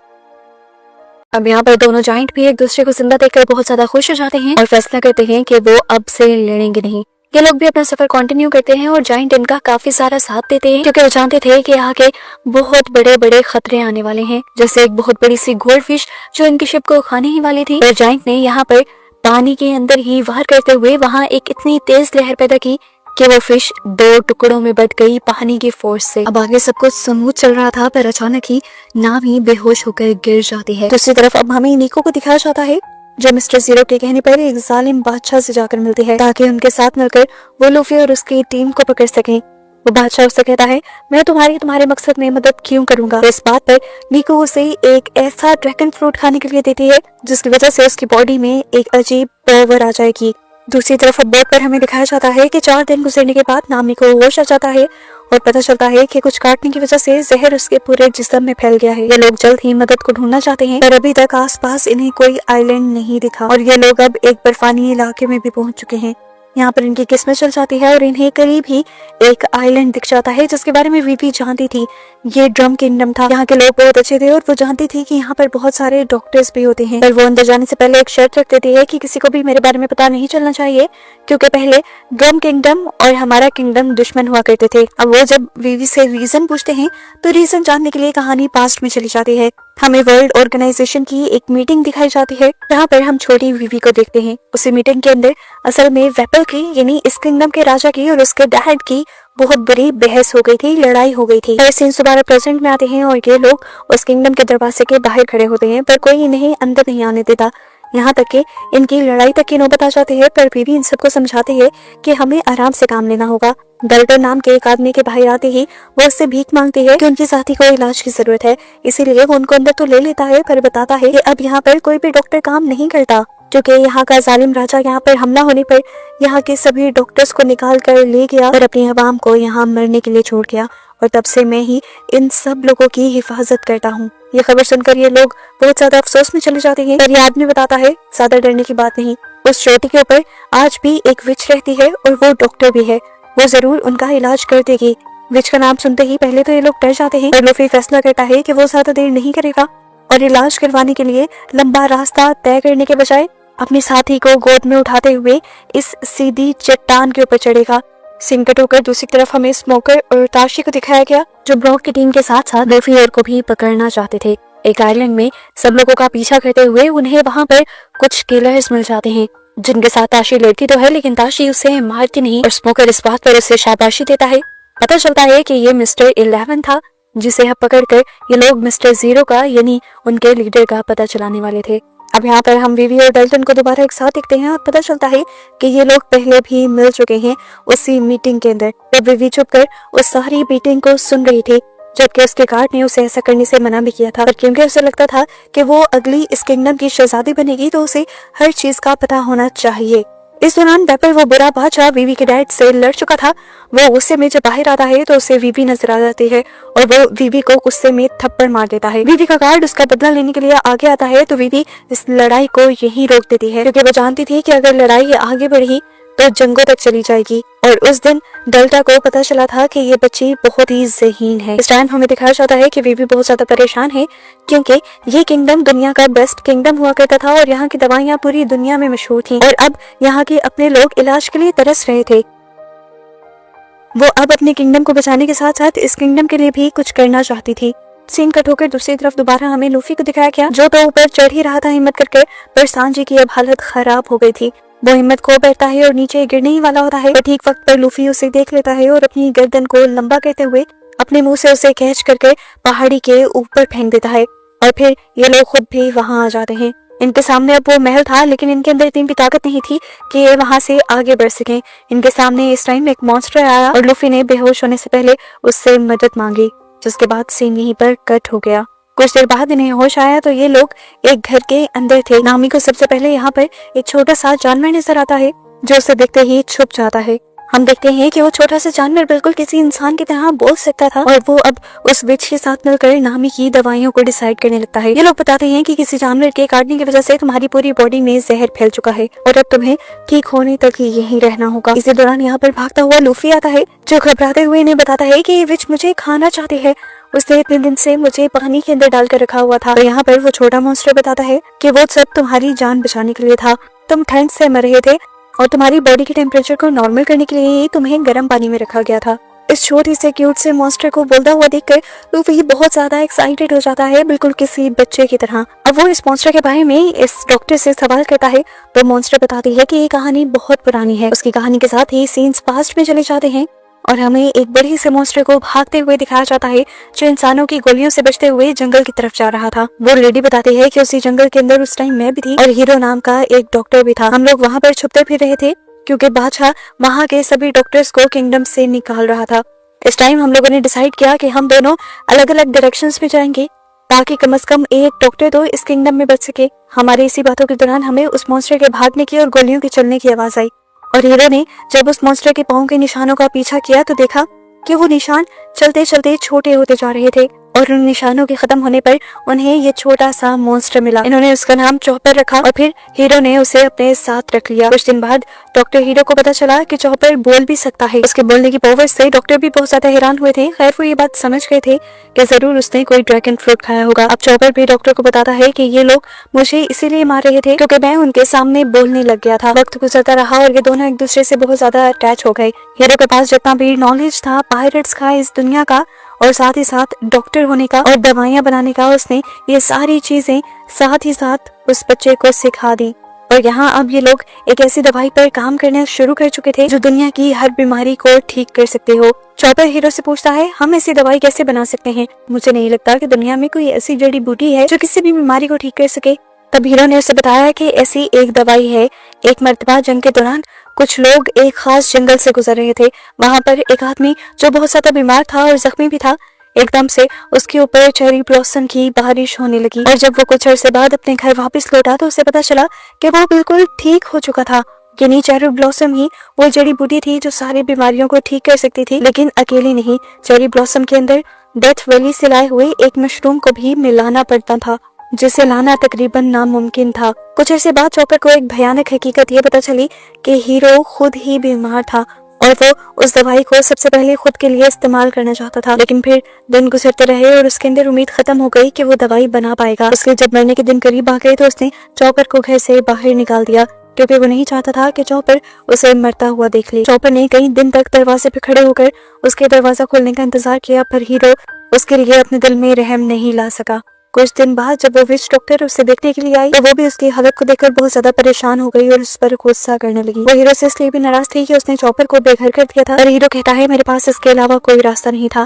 अब यहाँ पर दोनों जाइंट भी एक दूसरे को जिंदा देखकर बहुत ज्यादा खुश हो जाते हैं और फैसला करते हैं कि वो अब से लड़ेंगे नहीं। ये लोग भी अपना सफर कंटिन्यू करते हैं और जाइंट इनका काफी सारा साथ देते हैं क्योंकि वो जानते थे कि आगे बहुत बड़े बड़े खतरे आने वाले हैं, जैसे एक बहुत बड़ी सी गोल्ड फिश जो इनकी शिप को खाने ही वाली थी। और जाइंट ने यहाँ पर पानी के अंदर ही वार करते हुए वहाँ एक इतनी तेज लहर पैदा की कि वो फिश 2 टुकड़ों में बट गई पानी की फोर्स से। अब आगे सब कुछ स्मूथ चल रहा था पर अचानक ही नाव ही बेहोश होकर गिर जाती है। दूसरी तरफ अब हमें निको को दिखाया जाता है जो मिस्टर 0 के कहने पर एक जालिम बादशाह से जाकर मिलती है ताकि उनके साथ मिलकर वो लूफी और उसकी टीम को पकड़ सके। वो बादशाह उससे कहता है मैं तुम्हारे मकसद में मदद क्यों करूंगा। तो इस बात पर निको उसे एक ऐसा ड्रैगन फ्रूट खाने के लिए देती है जिसकी वजह से उसकी बॉडी में एक अजीब पावर आ जाएगी। दूसरी तरफ बोट पर हमें दिखाया जाता है कि 4 दिन गुजरने के बाद नामी को होश आ जाता है और पता चलता है कि कुछ काटने की वजह से जहर उसके पूरे जिस्म में फैल गया है। ये लोग जल्द ही मदद को ढूंढना चाहते हैं पर अभी तक आसपास इन्हें कोई आइलैंड नहीं दिखा और ये लोग अब एक बर्फानी इलाके में भी पहुंच चुके हैं। यहाँ पर इनकी किस्मत चल जाती है और इन्हें करीब ही एक आइलैंड दिख जाता है जिसके बारे में वीवी जानती थी। ये ड्रम किंगडम था। यहाँ के लोग बहुत अच्छे थे और वो जानती थी कि यहाँ पर बहुत सारे डॉक्टर्स भी होते हैं, पर वो अंदर जाने से पहले एक शर्त रख देती है कि किसी को भी मेरे बारे में पता नहीं चलना चाहिए, क्योंकि पहले ड्रम किंगडम और हमारा किंगडम दुश्मन हुआ करते थे। अब वो जब वीवी से रीजन पूछते हैं तो रीजन जानने के लिए कहानी पास्ट में चली जाती है। हमें वर्ल्ड ऑर्गेनाइजेशन की एक मीटिंग दिखाई जाती है जहाँ पर हम छोटी वीवी को देखते हैं। उसी मीटिंग के अंदर असल में वेपल की यानी इस किंगडम के राजा की और उसके डैड की बहुत बड़ी बहस हो गई थी, लड़ाई हो गई थी। सीन्स दोबारा प्रेजेंट में आते हैं और ये लोग उस किंगडम के दरवाजे के बाहर खड़े होते हैं, पर कोई इन्हें अंदर नहीं आने देता। यहाँ तक कि इनकी लड़ाई तक की नौबत आ जाती है, पर वीवी इन सबको समझाती है कि हमें आराम से काम लेना होगा। डल्टन नाम के एक आदमी के बाहर आते ही वो उससे भीख मांगती है कि उनकी साथी को इलाज की जरूरत है, इसीलिए वो उनको अंदर तो ले लेता है, पर बताता है कि अब यहाँ पर कोई भी डॉक्टर काम नहीं करता, क्योंकि यहाँ का जालिम राजा यहाँ पर हमला होने पर यहाँ के सभी डॉक्टर्स को निकाल कर ले गया और अपनी आवाम को यहाँ मरने के लिए छोड़ गया, और तब से मैं ही इन सब लोगों की हिफाजत करता हूँ। ये खबर सुनकर ये लोग बहुत ज्यादा अफसोस में चले जाते हैं, पर ये आदमी बताता है ज्यादा डरने की बात नहीं, उस चोटी के ऊपर आज भी एक विच रहती है और वो डॉक्टर भी है, वो जरूर उनका इलाज कर देगी। विच का नाम सुनते ही पहले तो ये लोग डर जाते हैं, पर लूफी फैसला करता है कि वो ज्यादा देर नहीं करेगा और इलाज करवाने के लिए लंबा रास्ता तय करने के बजाय अपने साथी को गोद में उठाते हुए इस सीधी चट्टान के ऊपर चढ़ेगा। सिंकट होकर दूसरी तरफ हमें स्मोकर और ताशी को दिखाया गया, जो ब्रॉक की टीम के साथ साथ लूफी और को भी पकड़ना चाहते थे। एक आइलैंड में सब लोगों का पीछा करते हुए उन्हें वहां पर कुछ किलर्स मिल जाते हैं, जिनके साथ ताशी लड़ती तो है लेकिन ताशी उसे मारती नहीं, और स्मोकर इस बात पर उसे शाबाशी देता है। पता चलता है कि ये मिस्टर 11 था, जिसे अब पकड़कर ये लोग मिस्टर 0 का यानी उनके लीडर का पता चलाने वाले थे। अब यहाँ पर हम वीवी और डल्टन को दोबारा एक साथ देखते हैं और पता चलता है कि ये लोग पहले भी मिल चुके हैं उसी मीटिंग के अंदर, जब वीवी छुपकर उस सारी मीटिंग को सुन रही थी, जबकि उसके गार्ड ने उसे ऐसा करने से मना भी किया था, पर क्योंकि उसे लगता था कि वो अगली इस किंगडम की शहजादी बनेगी तो उसे हर चीज का पता होना चाहिए। इस दौरान वेपल, वो बुरा बादशाह वीवी के डैड से लड़ चुका था, वो गुस्से में जब बाहर आता है तो उसे वीवी नजर आ जाती है और वो वीवी को गुस्से में थप्पड़ मार देता है। वीवी का गार्ड उसका बदला लेने के लिए आगे आता है तो वीवी इस लड़ाई को यहीं रोक देती है, क्योंकि वो जानती थी कि अगर लड़ाई आगे बढ़ी तो जंगों तक चली जाएगी। और उस दिन डेल्टा को पता चला था कि ये बच्ची बहुत ही ज़हीन है। इस टाइम हमें दिखाया जाता है कि वीवी बहुत ज्यादा परेशान है, क्योंकि ये किंगडम दुनिया का बेस्ट किंगडम हुआ करता था और यहाँ की दवाइयाँ पूरी दुनिया में मशहूर थी, और अब यहाँ के अपने लोग इलाज के लिए तरस रहे थे। वो अब अपने किंगडम को बचाने के साथ साथ इस किंगडम के लिए भी कुछ करना चाहती थी। सीन कट होकर दूसरी तरफ दोबारा हमें लूफी को दिखाया गया, जो तो ऊपर चढ़ ही रहा था हिम्मत करके, पर सांजी की अब हालत खराब हो गई थी। वो हिम्मत खो बैठता है और नीचे गिरने ही वाला होता है, पर ठीक वक्त पर लूफी उसे देख लेता है और अपनी गर्दन को लंबा करते हुए अपने मुंह से उसे खींच करके पहाड़ी के ऊपर फेंक देता है, और फिर ये लोग खुद भी वहां आ जाते हैं। इनके सामने अब वो महल था, लेकिन इनके अंदर इतनी भी ताकत नहीं थी कि ये वहां से आगे बढ़ सकें। इनके सामने इस टाइम एक मॉन्स्टर आया और लूफी ने बेहोश होने से पहले उससे मदद मांगी, जिसके बाद सीन यहीं पर कट हो गया। कुछ देर बाद इन्हें होश आया तो ये लोग एक घर के अंदर थे। नामी को सबसे पहले यहाँ पर एक छोटा सा जानवर नजर आता है, जो उसे देखते ही छुप जाता है। हम देखते हैं कि वो छोटा सा जानवर बिल्कुल किसी इंसान की तरह बोल सकता था, और वो अब उस विच के साथ मिलकर नामी की दवाइयों को डिसाइड करने लगता है। ये लोग बताते हैं कि किसी जानवर के काटने की वजह से तुम्हारी पूरी बॉडी में जहर फैल चुका है और अब तुम्हें ठीक होने तक ही यहीं रहना होगा। इसी दौरान यहाँ पर भागता हुआ लूफी आता है, जो घबराते हुए इन्हें बताता है कि ये विच मुझे खाना चाहती है, उसने इतने दिन से मुझे पानी के अंदर डालकर रखा हुआ था। तो यहाँ पर वो छोटा मॉन्स्टर बताता है कि वो सब तुम्हारी जान बचाने के लिए था, तुम ठंड से मर रहे थे और तुम्हारी बॉडी के टेम्परेचर को नॉर्मल करने के लिए ही तुम्हें गर्म पानी में रखा गया था। इस छोटे से क्यूट से मॉन्स्टर को बोलता हुआ देखकर लूफी बहुत ज्यादा एक्साइटेड हो जाता है, बिल्कुल किसी बच्चे की तरह। अब वो इस मॉन्स्टर के बारे में इस डॉक्टर से सवाल करता है तो मॉन्स्टर बताती है कि ये कहानी बहुत पुरानी है। उसकी कहानी के साथ ही सीन्स पास्ट में चले जाते हैं और हमें एक बड़ी से मॉन्स्टर को भागते हुए दिखाया जाता है, जो इंसानों की गोलियों से बचते हुए जंगल की तरफ जा रहा था। वो लेडी बताती है कि उसी जंगल के अंदर उस टाइम मैं भी थी और हीरो नाम का एक डॉक्टर भी था। हम लोग वहाँ पर छुपते फिर रहे थे, क्योंकि बादशाह वहाँ के सभी डॉक्टर्स को किंगडम से निकाल रहा था। इस टाइम हम लोगों ने डिसाइड किया कि हम दोनों अलग अलग डायरेक्शंस में जाएंगे, ताकि कम से कम एक डॉक्टर तो इस किंगडम में बच सके। हमारे इसी बातों के दौरान हमें उस मॉन्स्टर के भागने की और गोलियों के चलने की आवाज आई, और हीरो ने जब उस मॉन्स्टर के पांव के निशानों का पीछा किया तो देखा कि वो निशान चलते चलते छोटे होते जा रहे थे और उन निशानों के खत्म होने पर उन्हें ये छोटा सा मॉन्स्टर मिला। इन्होंने उसका नाम चॉपर रखा और फिर हीरो ने उसे अपने साथ रख लिया। कुछ दिन बाद डॉक्टर हीरो को पता चला कि चॉपर बोल भी सकता है। उसके बोलने की पावर से डॉक्टर भी बहुत ज्यादा हैरान हुए थे। खैर वो ये बात समझ गए थे कि जरूर उसने कोई ड्रैगन फ्रूट खाया होगा। अब चॉपर भी डॉक्टर को बताता है कि ये लोग मुझे इसीलिए मार रहे थे क्योंकि मैं उनके सामने बोलने लग गया था। वक्त गुजरता रहा और ये दोनों एक दूसरे से बहुत ज्यादा अटैच हो गए। हीरो के पास जितना भी नॉलेज था पायरेट्स का, इस दुनिया का, और साथ ही साथ डॉक्टर होने का और दवाइयां बनाने का, उसने ये सारी चीजें साथ ही साथ उस बच्चे को सिखा दी। और यहाँ अब ये लोग एक ऐसी दवाई पर काम करने शुरू कर चुके थे जो दुनिया की हर बीमारी को ठीक कर सकते हो। चॉपर हीरो से पूछता है, हम ऐसी दवाई कैसे बना सकते हैं? मुझे नहीं लगता कि दुनिया में कोई ऐसी जड़ी बूटी है जो किसी भी बीमारी को ठीक कर सके। तब हीरो ने उसे बताया कि ऐसी एक दवाई है। एक मर्तबा जंग के दौरान कुछ लोग एक खास जंगल से गुजर रहे थे। वहां पर एक आदमी जो बहुत ज्यादा बीमार था और जख्मी भी था, एकदम से उसके ऊपर चेरी ब्लॉसम की बारिश होने लगी। और जब वो कुछ अर्से बाद अपने घर वापस लौटा तो उसे पता चला कि वो बिल्कुल ठीक हो चुका था। यानी चेरी ब्लॉसम ही वो जड़ी बूटी थी जो सारी बीमारियों को ठीक कर सकती थी। लेकिन अकेली नहीं, चेरी ब्लॉसम के अंदर डेथ वैली से लाए हुए एक मशरूम को भी मिलाना पड़ता था, जिसे लाना तकरीबन नामुमकिन था। कुछ अर्से बाद चॉपर को एक भयानक हकीकत ये पता चली कि हीरो खुद ही बीमार था और वो उस दवाई को सबसे पहले खुद के लिए इस्तेमाल करना चाहता था। लेकिन फिर दिन गुजरते रहे और उसके अंदर उम्मीद खत्म हो गई कि वो दवाई बना पाएगा। उसके जब मरने के दिन करीब आ गए तो उसने चॉपर को घर से बाहर निकाल दिया क्योंकि वो नहीं चाहता था कि चॉपर उसे मरता हुआ देख ले। चॉपर ने कई दिन तक दरवाजे पे खड़े होकर उसके दरवाजा खोलने का इंतजार किया, पर हीरो उसके लिए अपने दिल में रहम नहीं ला सका। कुछ दिन बाद जब वो विच डॉक्टर उसे देखने के लिए आई तो वो भी उसकी हालत को देखकर बहुत ज्यादा परेशान हो गई और उस पर गुस्सा करने लगी। वो हीरो से इसलिए भी नाराज थी कि उसने चॉपर को बेघर कर दिया था। और हीरो कहता है, मेरे पास इसके अलावा कोई रास्ता नहीं था।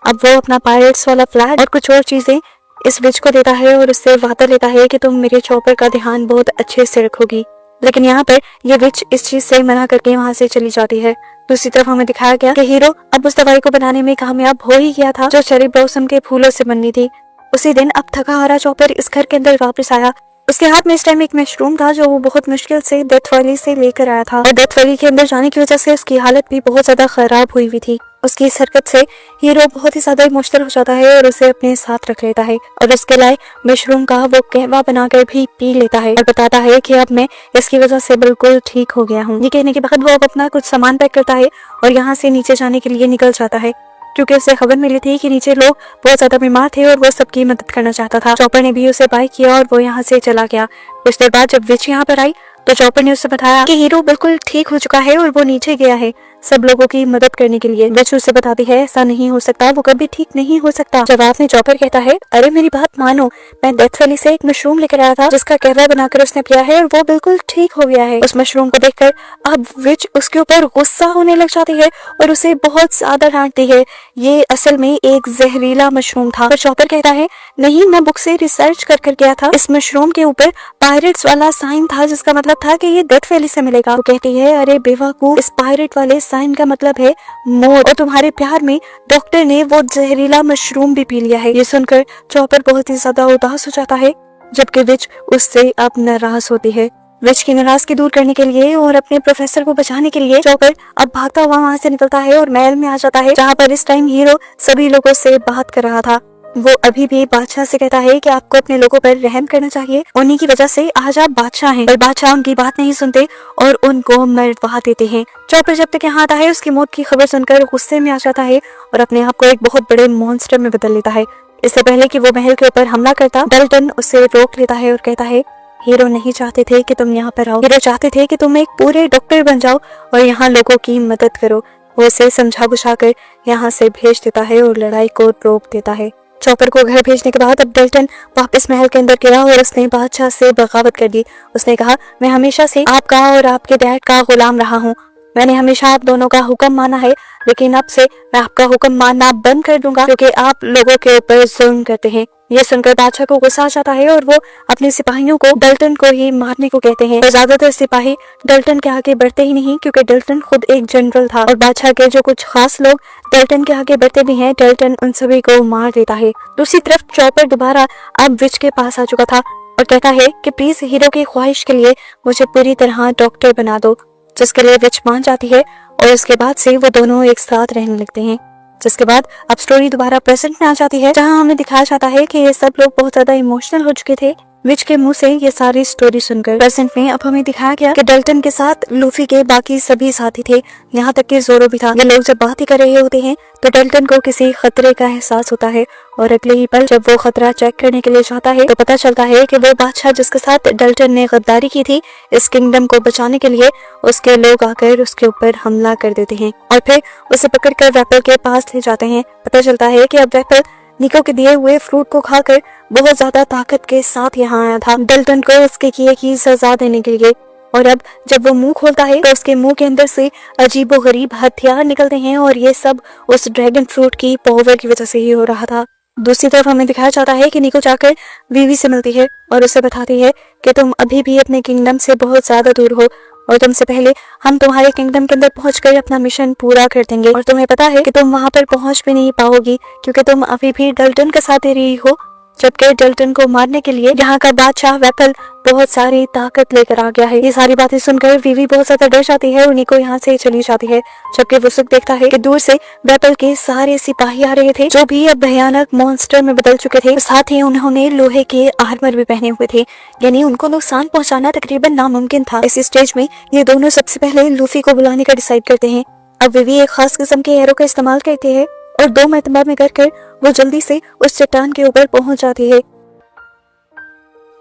अब वो अपना पायरेट्स वाला फ्लैट और कुछ और चीजें इस विच को देता है और उससे वादा लेता है कि तुम मेरे चॉपर का ध्यान बहुत अच्छे से रखोगी। लेकिन यहाँ पर ये विच इस चीज से मना करके वहां से चली जाती है। दूसरी तरफ हमें दिखाया गया कि हीरो अब उस दवाई को बनाने में कामयाब हो ही गया था जो चेरी ब्लॉसम के फूलों से बननी थी। उसी दिन अब थका हारा चॉपर इस घर के अंदर वापस आया। उसके हाथ में इस टाइम एक मशरूम था जो वो बहुत मुश्किल से डेथ वैली से लेकर आया था। और डेथ वैली के अंदर जाने की वजह से उसकी हालत भी बहुत ज्यादा खराब हुई हुई थी। उसकी इस हरकत से हीरो बहुत ही ज्यादा इमोशनल हो जाता है और उसे अपने साथ रख लेता है और उसके लिए मशरूम का वो कहवा बनाकर भी पी लेता है और बताता है कि अब मैं इसकी वजह से बिल्कुल ठीक हो गया हूँ। ये कहने के बाद वो अब अपना कुछ सामान पैक करता है और यहाँ से नीचे जाने के लिए निकल जाता है क्योंकि उसे खबर मिली थी कि नीचे लोग बहुत ज्यादा बीमार थे और वो सबकी मदद करना चाहता था। चॉपर ने भी उसे बाय किया और वो यहाँ से चला गया। कुछ देर बाद जब विच यहाँ पर आई तो चॉपर ने उससे बताया कि हीरो बिल्कुल ठीक हो चुका है और वो नीचे गया है सब लोगों की मदद करने के लिए। विच उसे बताती है, ऐसा नहीं हो सकता, वो कभी ठीक नहीं हो सकता। जवाब में चॉपर कहता है, अरे मेरी बात मानो, मैं डेथ वैली से एक मशरूम लेकर आया था जिसका कहवा बनाकर उसने पिया है और वो बिल्कुल ठीक हो गया है। उस मशरूम को देखकर अब विच उसके ऊपर गुस्सा होने लग जाती है और उसे बहुत ज्यादा डांटती है। ये असल में एक जहरीला मशरूम था। पर चॉपर कहता है, नहीं, मैं बुक से रिसर्च कर गया था। इस मशरूम के ऊपर पायरेट्स वाला साइन था जिसका मतलब था कि ये डेथ वैली से मिलेगा। वो कहती है, अरे बेवकूफ, इस पायरेट वाले साइन का मतलब है मौत और तुम्हारे प्यार में डॉक्टर ने वो जहरीला मशरूम भी पी लिया है। ये सुनकर चॉपर बहुत ही ज्यादा उदास हो जाता है जबकि विच उससे अब नाराज होती है। विच की नाराजगी दूर करने के लिए और अपने प्रोफेसर को बचाने के लिए चॉपर अब भागता हुआ वहां से निकलता है और महल में आ जाता है जहाँ पर इस टाइम हीरो सभी लोगों से बात कर रहा था। वो अभी भी बादशाह से कहता है कि आपको अपने लोगों पर रहम करना चाहिए, उन्हीं की वजह से आज आप बादशाह हैं। पर बादशाह उनकी बात नहीं सुनते और उनको मरवा देते हैं। चॉपर जब तक यहाँ आता है उसकी मौत की खबर सुनकर गुस्से में आ जाता है और अपने आप को एक बहुत बड़े मॉन्स्टर में बदल लेता है। इससे पहले कि वो महल के ऊपर हमला करता, डल्टन उसे रोक लेता है और कहता है, हीरो नहीं चाहते थे कि तुम यहाँ पर आओ, हीरो चाहते थे कि तुम एक पूरे डॉक्टर बन जाओ और यहाँ लोगों की मदद करो। वो उसे समझा बुझा कर यहाँ से भेज देता है और लड़ाई को रोक देता है। चॉपर को घर भेजने के बाद अब डल्टन वापस महल के अंदर गया और उसने बादशाह से बगावत कर दी। उसने कहा, मैं हमेशा से आपका और आपके डैड का गुलाम रहा हूँ। मैंने हमेशा आप दोनों का हुक्म माना है, लेकिन अब से मैं आपका हुक्म मानना बंद कर दूंगा क्योंकि आप लोगों के ऊपर जुल्म करते हैं। ये सुनकर बादशाह को गुस्सा आ जाता है और वो अपने सिपाहियों को डल्टन को ही मारने को कहते हैं। पर ज्यादातर सिपाही डल्टन के आगे बढ़ते ही नहीं क्योंकि डल्टन खुद एक जनरल था और बादशाह के जो कुछ खास लोग डल्टन के आगे बढ़ते भी हैं, डल्टन उन सभी को मार देता है। दूसरी तरफ चॉपर दोबारा अब विच के पास आ चुका था और कहता है कि प्लीज हीरो की ख्वाहिश के लिए मुझे पूरी तरह डॉक्टर बना दो, जिसके लिए विच मान जाती है और उसके बाद से वो दोनों एक साथ रहने लगते हैं। जिसके बाद अब स्टोरी दोबारा प्रेजेंट में आ जाती है, जहाँ हमें दिखाया जाता है कि ये सब लोग बहुत ज्यादा इमोशनल हो चुके थे विच के मुंह से ये सारी स्टोरी सुनकर। प्रेजेंट में अब हमें दिखाया गया कि डल्टन के साथ लूफी के बाकी सभी साथी थे, यहाँ तक कि जोरो भी था। ये लोग जब बात ही कर रहे होते हैं तो डल्टन को किसी खतरे का एहसास होता है और अगले ही पल जब वो खतरा चेक करने के लिए जाता है तो पता चलता है कि वो बादशाह जिसके साथ डल्टन ने गद्दारी की थी इस किंगडम को बचाने के लिए, उसके लोग आकर उसके ऊपर हमला कर देते हैं और फिर उसे पकड़कर वेपल के पास ले जाते हैं। पता चलता है कि अब वेपल निको के दिए हुए फ्रूट को खाकर बहुत ज्यादा ताकत के साथ यहाँ आया था डल्टन को उसके किए की सजा देने के लिए। और अब जब वो मुंह खोलता है तो उसके मुंह के अंदर से अजीबोगरीब हथियार निकलते हैं और ये सब उस ड्रैगन फ्रूट की पावर की वजह से ही हो रहा था। दूसरी तरफ हमें दिखाया जाता है कि निको जाकर वीवी से मिलती है और उसे बताती है कि तुम अभी भी अपने किंगडम से बहुत ज्यादा दूर हो और तुमसे पहले हम तुम्हारे किंगडम के अंदर पहुंचकर अपना मिशन पूरा कर देंगे और तुम्हें पता है कि तुम वहां पर पहुंच भी नहीं पाओगी क्योंकि तुम अभी भी डल्टन के साथ ही रही हो, जबकि डल्टन को मारने के लिए यहाँ का बादशाह वेपल बहुत सारी ताकत लेकर आ गया है। ये सारी बातें सुनकर वीवी बहुत ज्यादा डर जाती है और निको यहाँ से चली जाती है, जबकि वो सुख देखता है कि दूर से वेपल के सारे सिपाही आ रहे थे जो भी अब भयानक मॉन्स्टर में बदल चुके थे। साथ ही उन्होंने लोहे के आर्मर भी पहने हुए थे, यानी उनको नुकसान पहुंचाना तकरीबन नामुमकिन था। इस स्टेज में ये दोनों सबसे पहले लूफी को बुलाने का डिसाइड करते हैं। अब वीवी एक खास किस्म के एरो का इस्तेमाल करते हैं और 2 मरतबा में कर वो जल्दी से उस चट्टान के ऊपर पहुंच जाती है।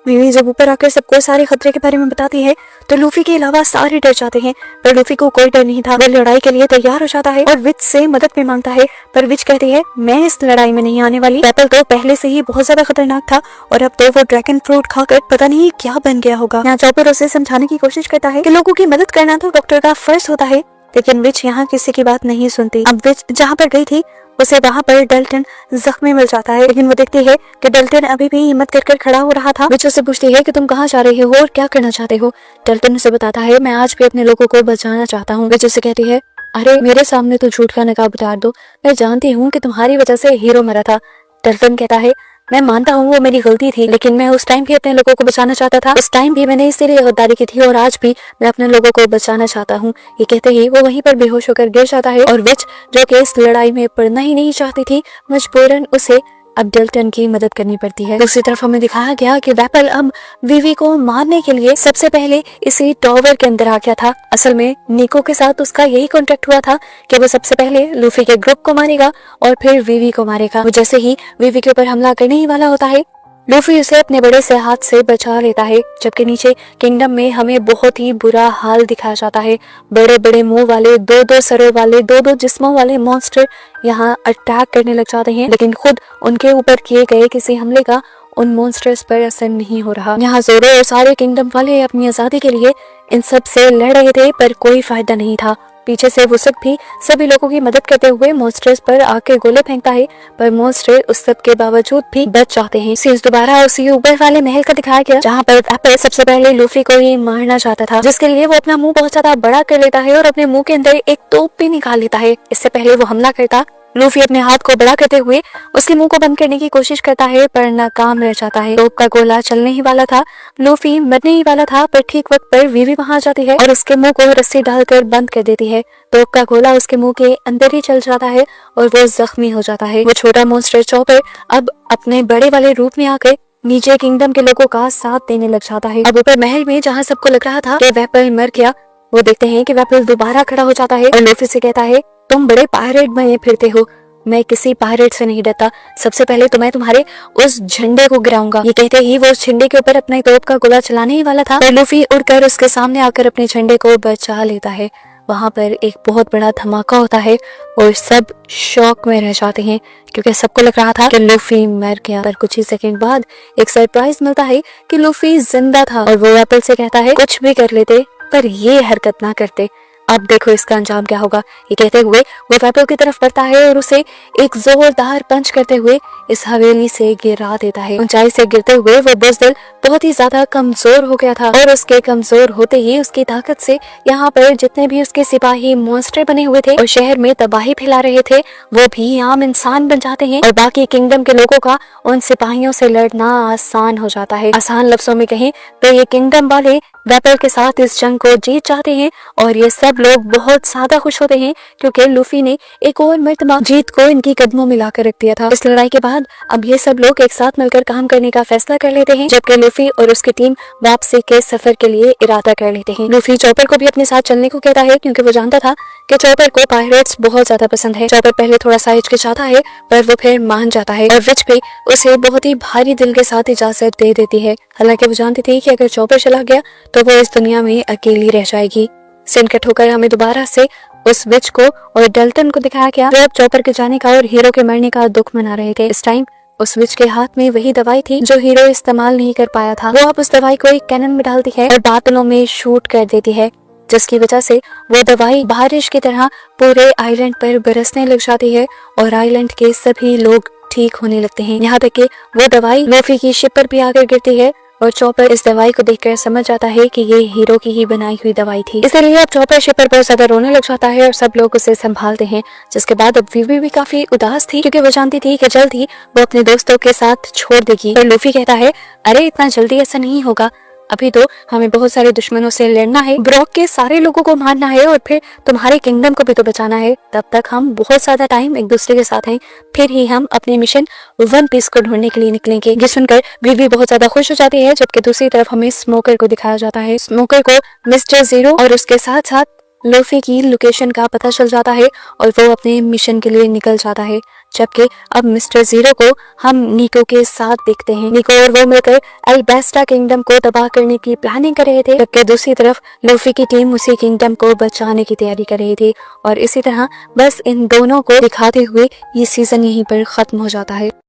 वीवी जब ऊपर आकर सबको सारे खतरे के बारे में बताती है तो लूफी के अलावा सारे डर जाते हैं, पर लूफी को कोई डर नहीं था। वो लड़ाई के लिए तैयार हो जाता है और विच से मदद भी मांगता है, पर विच कहती है मैं इस लड़ाई में नहीं आने वाली। वेपल तो पहले से ही बहुत ज्यादा खतरनाक था और अब तो वो ड्रैगन फ्रूट खाकर पता नहीं क्या बन गया होगा। यहाँ चॉपर उसे समझाने की कोशिश करता है कि लोगों की मदद करना तो डॉक्टर का फर्ज होता है, लेकिन विच यहाँ किसी की बात नहीं सुनती। अब विच जहाँ पर गई थी उसे वहाँ पर डल्टन जख्मी मिल जाता है, लेकिन वो देखती है कि डल्टन अभी भी हिम्मत कर खड़ा हो रहा था। विच उससे पूछती है कि तुम कहाँ जा रहे हो और क्या करना चाहते हो। डल्टन उसे बताता है मैं आज भी अपने लोगों को बचाना चाहता हूँ। विच उससे कहती है अरे मेरे सामने तो झूठ का नकाब उतार दो, मैं जानती हूँ कि तुम्हारी वजह से हीरो मरा था। डल्टन कहता है मैं मानता हूँ वो मेरी गलती थी, लेकिन मैं उस टाइम भी अपने लोगों को बचाना चाहता था, उस टाइम भी मैंने इसीलिए गद्दारी की थी और आज भी मैं अपने लोगों को बचाना चाहता हूँ। ये कहते ही वो वहीं पर बेहोश होकर गिर जाता है और विच जो कि इस लड़ाई में पड़ना ही नहीं चाहती थी, मजबूरन उसे अब डल्टन की मदद करनी पड़ती है। दूसरी तरफ हमें दिखाया गया कि वेपल अब वीवी को मारने के लिए सबसे पहले इसी टॉवर के अंदर आ गया था। असल में निको के साथ उसका यही कॉन्ट्रैक्ट हुआ था कि वो सबसे पहले लूफी के ग्रुप को मारेगा और फिर वीवी को मारेगा। वो जैसे ही वीवी के ऊपर हमला करने ही वाला होता है, लूफी उसे अपने बड़े से हाथ से बचा लेता है, जबकि नीचे किंगडम में हमें बहुत ही बुरा हाल दिखाया जाता है। बड़े बड़े मुंह वाले, 2-2 सरों वाले, 2-2 जिस्मों वाले मॉन्स्टर यहाँ अटैक करने लग जाते हैं, लेकिन खुद उनके ऊपर किए गए किसी हमले का उन मॉन्स्टर्स पर असर नहीं हो रहा। यहाँ जोरो और सारे किंगडम वाले अपनी आजादी के लिए इन सब से लड़ रहे थे, पर कोई फायदा नहीं था। पीछे से वुसुक भी सभी लोगों की मदद करते हुए मॉन्स्टर्स पर आके गोले फेंकता है, पर मॉन्स्टर उस सब के बावजूद भी बच जाते हैं। सीन्स दोबारा उसी ऊपर वाले महल का दिखाया गया, जहाँ पर वेपल सबसे पहले लूफी को ही मारना चाहता था, जिसके लिए वो अपना मुंह बहुत ज्यादा बड़ा कर लेता है और अपने मुंह के अंदर एक तोप भी निकाल लेता है। इससे पहले वो हमला करता, लूफी अपने हाथ को बड़ा करते हुए उसके मुंह को बंद करने की कोशिश करता है, पर नाकाम रह जाता है। तोप का गोला चलने ही वाला था, लूफी मरने ही वाला था, पर ठीक वक्त पर वीवी वहां जाती है और उसके मुंह को रस्सी डालकर बंद कर देती है। तोप का गोला उसके मुंह के अंदर ही चल जाता है और वो जख्मी हो जाता है। वो छोटा मॉन्स्टर चॉपर अब अपने बड़े वाले रूप में आकर नीचे किंगडम के लोगों का साथ देने लग जाता है। अब ऊपर महल में जहाँ सबको लग रहा था कि वेपल मर गया, वो देखते हैं कि वेपल दोबारा खड़ा हो जाता है और लूफी से कहता है तुम बड़े पायरेट बने फिरते हो, मैं किसी पायरेट से नहीं डरता, सबसे पहले तो मैं तुम्हारे उस झंडे को गिराऊंगा। ये कहते ही वो उस झंडे के ऊपर अपने तोप का गोला चलाने ही वाला था, पर लूफी उड़कर उसके सामने आकर अपने झंडे को बचा लेता है। वहां पर एक बहुत बड़ा धमाका होता है और सब शॉक में रह जाते हैं, क्योंकि सबको लग रहा था कि लूफी मर गया। पर कुछ ही सेकंड बाद एक सरप्राइज मिलता है कि लूफी जिंदा था और वो वेपल से कहता है कुछ भी कर लेते पर ये हरकत ना करते, अब देखो इसका अंजाम क्या होगा। ये कहते हुए वो वेपल की तरफ बढ़ता है और उसे एक जोरदार पंच करते हुए इस हवेली से गिरा देता है। ऊंचाई से गिरते हुए वो बुज़दिल बहुत ही ज्यादा कमजोर हो गया था और उसके कमजोर होते ही उसकी ताकत से यहाँ पर जितने भी उसके सिपाही मॉन्स्टर बने हुए थे और शहर में तबाही फैला रहे थे, वो भी आम इंसान बन जाते हैं और बाकी किंगडम के लोगों का उन सिपाहियों से लड़ना आसान हो जाता है। आसान लफ्जों में कहें तो ये किंगडम वाले वेपल के साथ इस जंग को जीत जाते हैं और ये सब लोग बहुत ज्यादा खुश होते हैं क्योंकि लूफी ने एक और मर्तबा जीत को इनकी कदमों में लाकर रख दिया था। इस लड़ाई के बाद अब ये सब लोग एक साथ मिलकर काम करने का फैसला कर लेते हैं, जबकि लूफी और उसकी टीम वापसी के सफर के लिए इरादा कर लेते हैं। लूफी चॉपर को भी अपने साथ चलने को कहता है क्योंकि वो जानता था कि चॉपर को पायरेट्स बहुत ज्यादा पसंद है। चॉपर पहले थोड़ा सा हिचकिचाता है पर वो फिर मान जाता है और विच भी उसे बहुत ही भारी दिल के साथ इजाजत दे देती है। हालांकि वो जानती थी कि अगर चॉपर चला गया तो वो इस दुनिया में अकेली रह जाएगी। सीन कट होकर हमें दोबारा से उस विच को और डल्टन को दिखाया गया जो अब चॉपर के जाने का और हीरो के मरने का दुख मना रहे थे। इस टाइम उस विच के हाथ में वही दवाई थी जो हीरो इस्तेमाल नहीं कर पाया था। वो अब उस दवाई को एक कैनन में डालती है और बादलों में शूट कर देती है, जिसकी वजह से वो दवाई बारिश की तरह पूरे आइलैंड पर बरसने लग जाती है और आइलैंड के सभी लोग ठीक होने लगते हैं। यहाँ तक कि वो दवाई लूफी की शिप पर भी आकर गिरती है और चॉपर इस दवाई को देखकर समझ जाता है कि ये हीरो की ही बनाई हुई दवाई थी। इसलिए अब चॉपर शिप पर बहुत ज्यादा रोने लग जाता है और सब लोग उसे संभालते हैं। जिसके बाद अब वीवी भी काफी उदास थी क्योंकि वो जानती थी कि जल्द ही वो अपने दोस्तों के साथ छोड़ देगी। पर लूफी कहता है, अरे इतना जल्दी ऐसा नहीं होगा, अभी तो हमें बहुत सारे दुश्मनों से लड़ना है, ब्रॉक के सारे लोगों को मारना है और फिर तुम्हारे किंगडम को भी तो बचाना है। तब तक हम बहुत ज्यादा टाइम एक दूसरे के साथ हैं, फिर ही हम अपने मिशन वन पीस को ढूंढने के लिए निकलेंगे। ये सुनकर वीवी बहुत ज्यादा खुश हो जाती है, जबकि दूसरी तरफ हमें स्मोकर को दिखाया जाता है। स्मोकर को मिस्टर जीरो और उसके साथ साथ लूफी की लोकेशन का पता चल जाता है और वो अपने मिशन के लिए निकल जाता है। जबकि अब मिस्टर जीरो को हम निको के साथ देखते हैं। निको और वो मिलकर एल्बेस्टा किंगडम को तबाह करने की प्लानिंग कर रहे थे, जबकि दूसरी तरफ लूफी की टीम उसी किंगडम को बचाने की तैयारी कर रही थी। और इसी तरह बस इन दोनों को दिखाते हुए ये सीजन यहीं पर खत्म हो जाता है।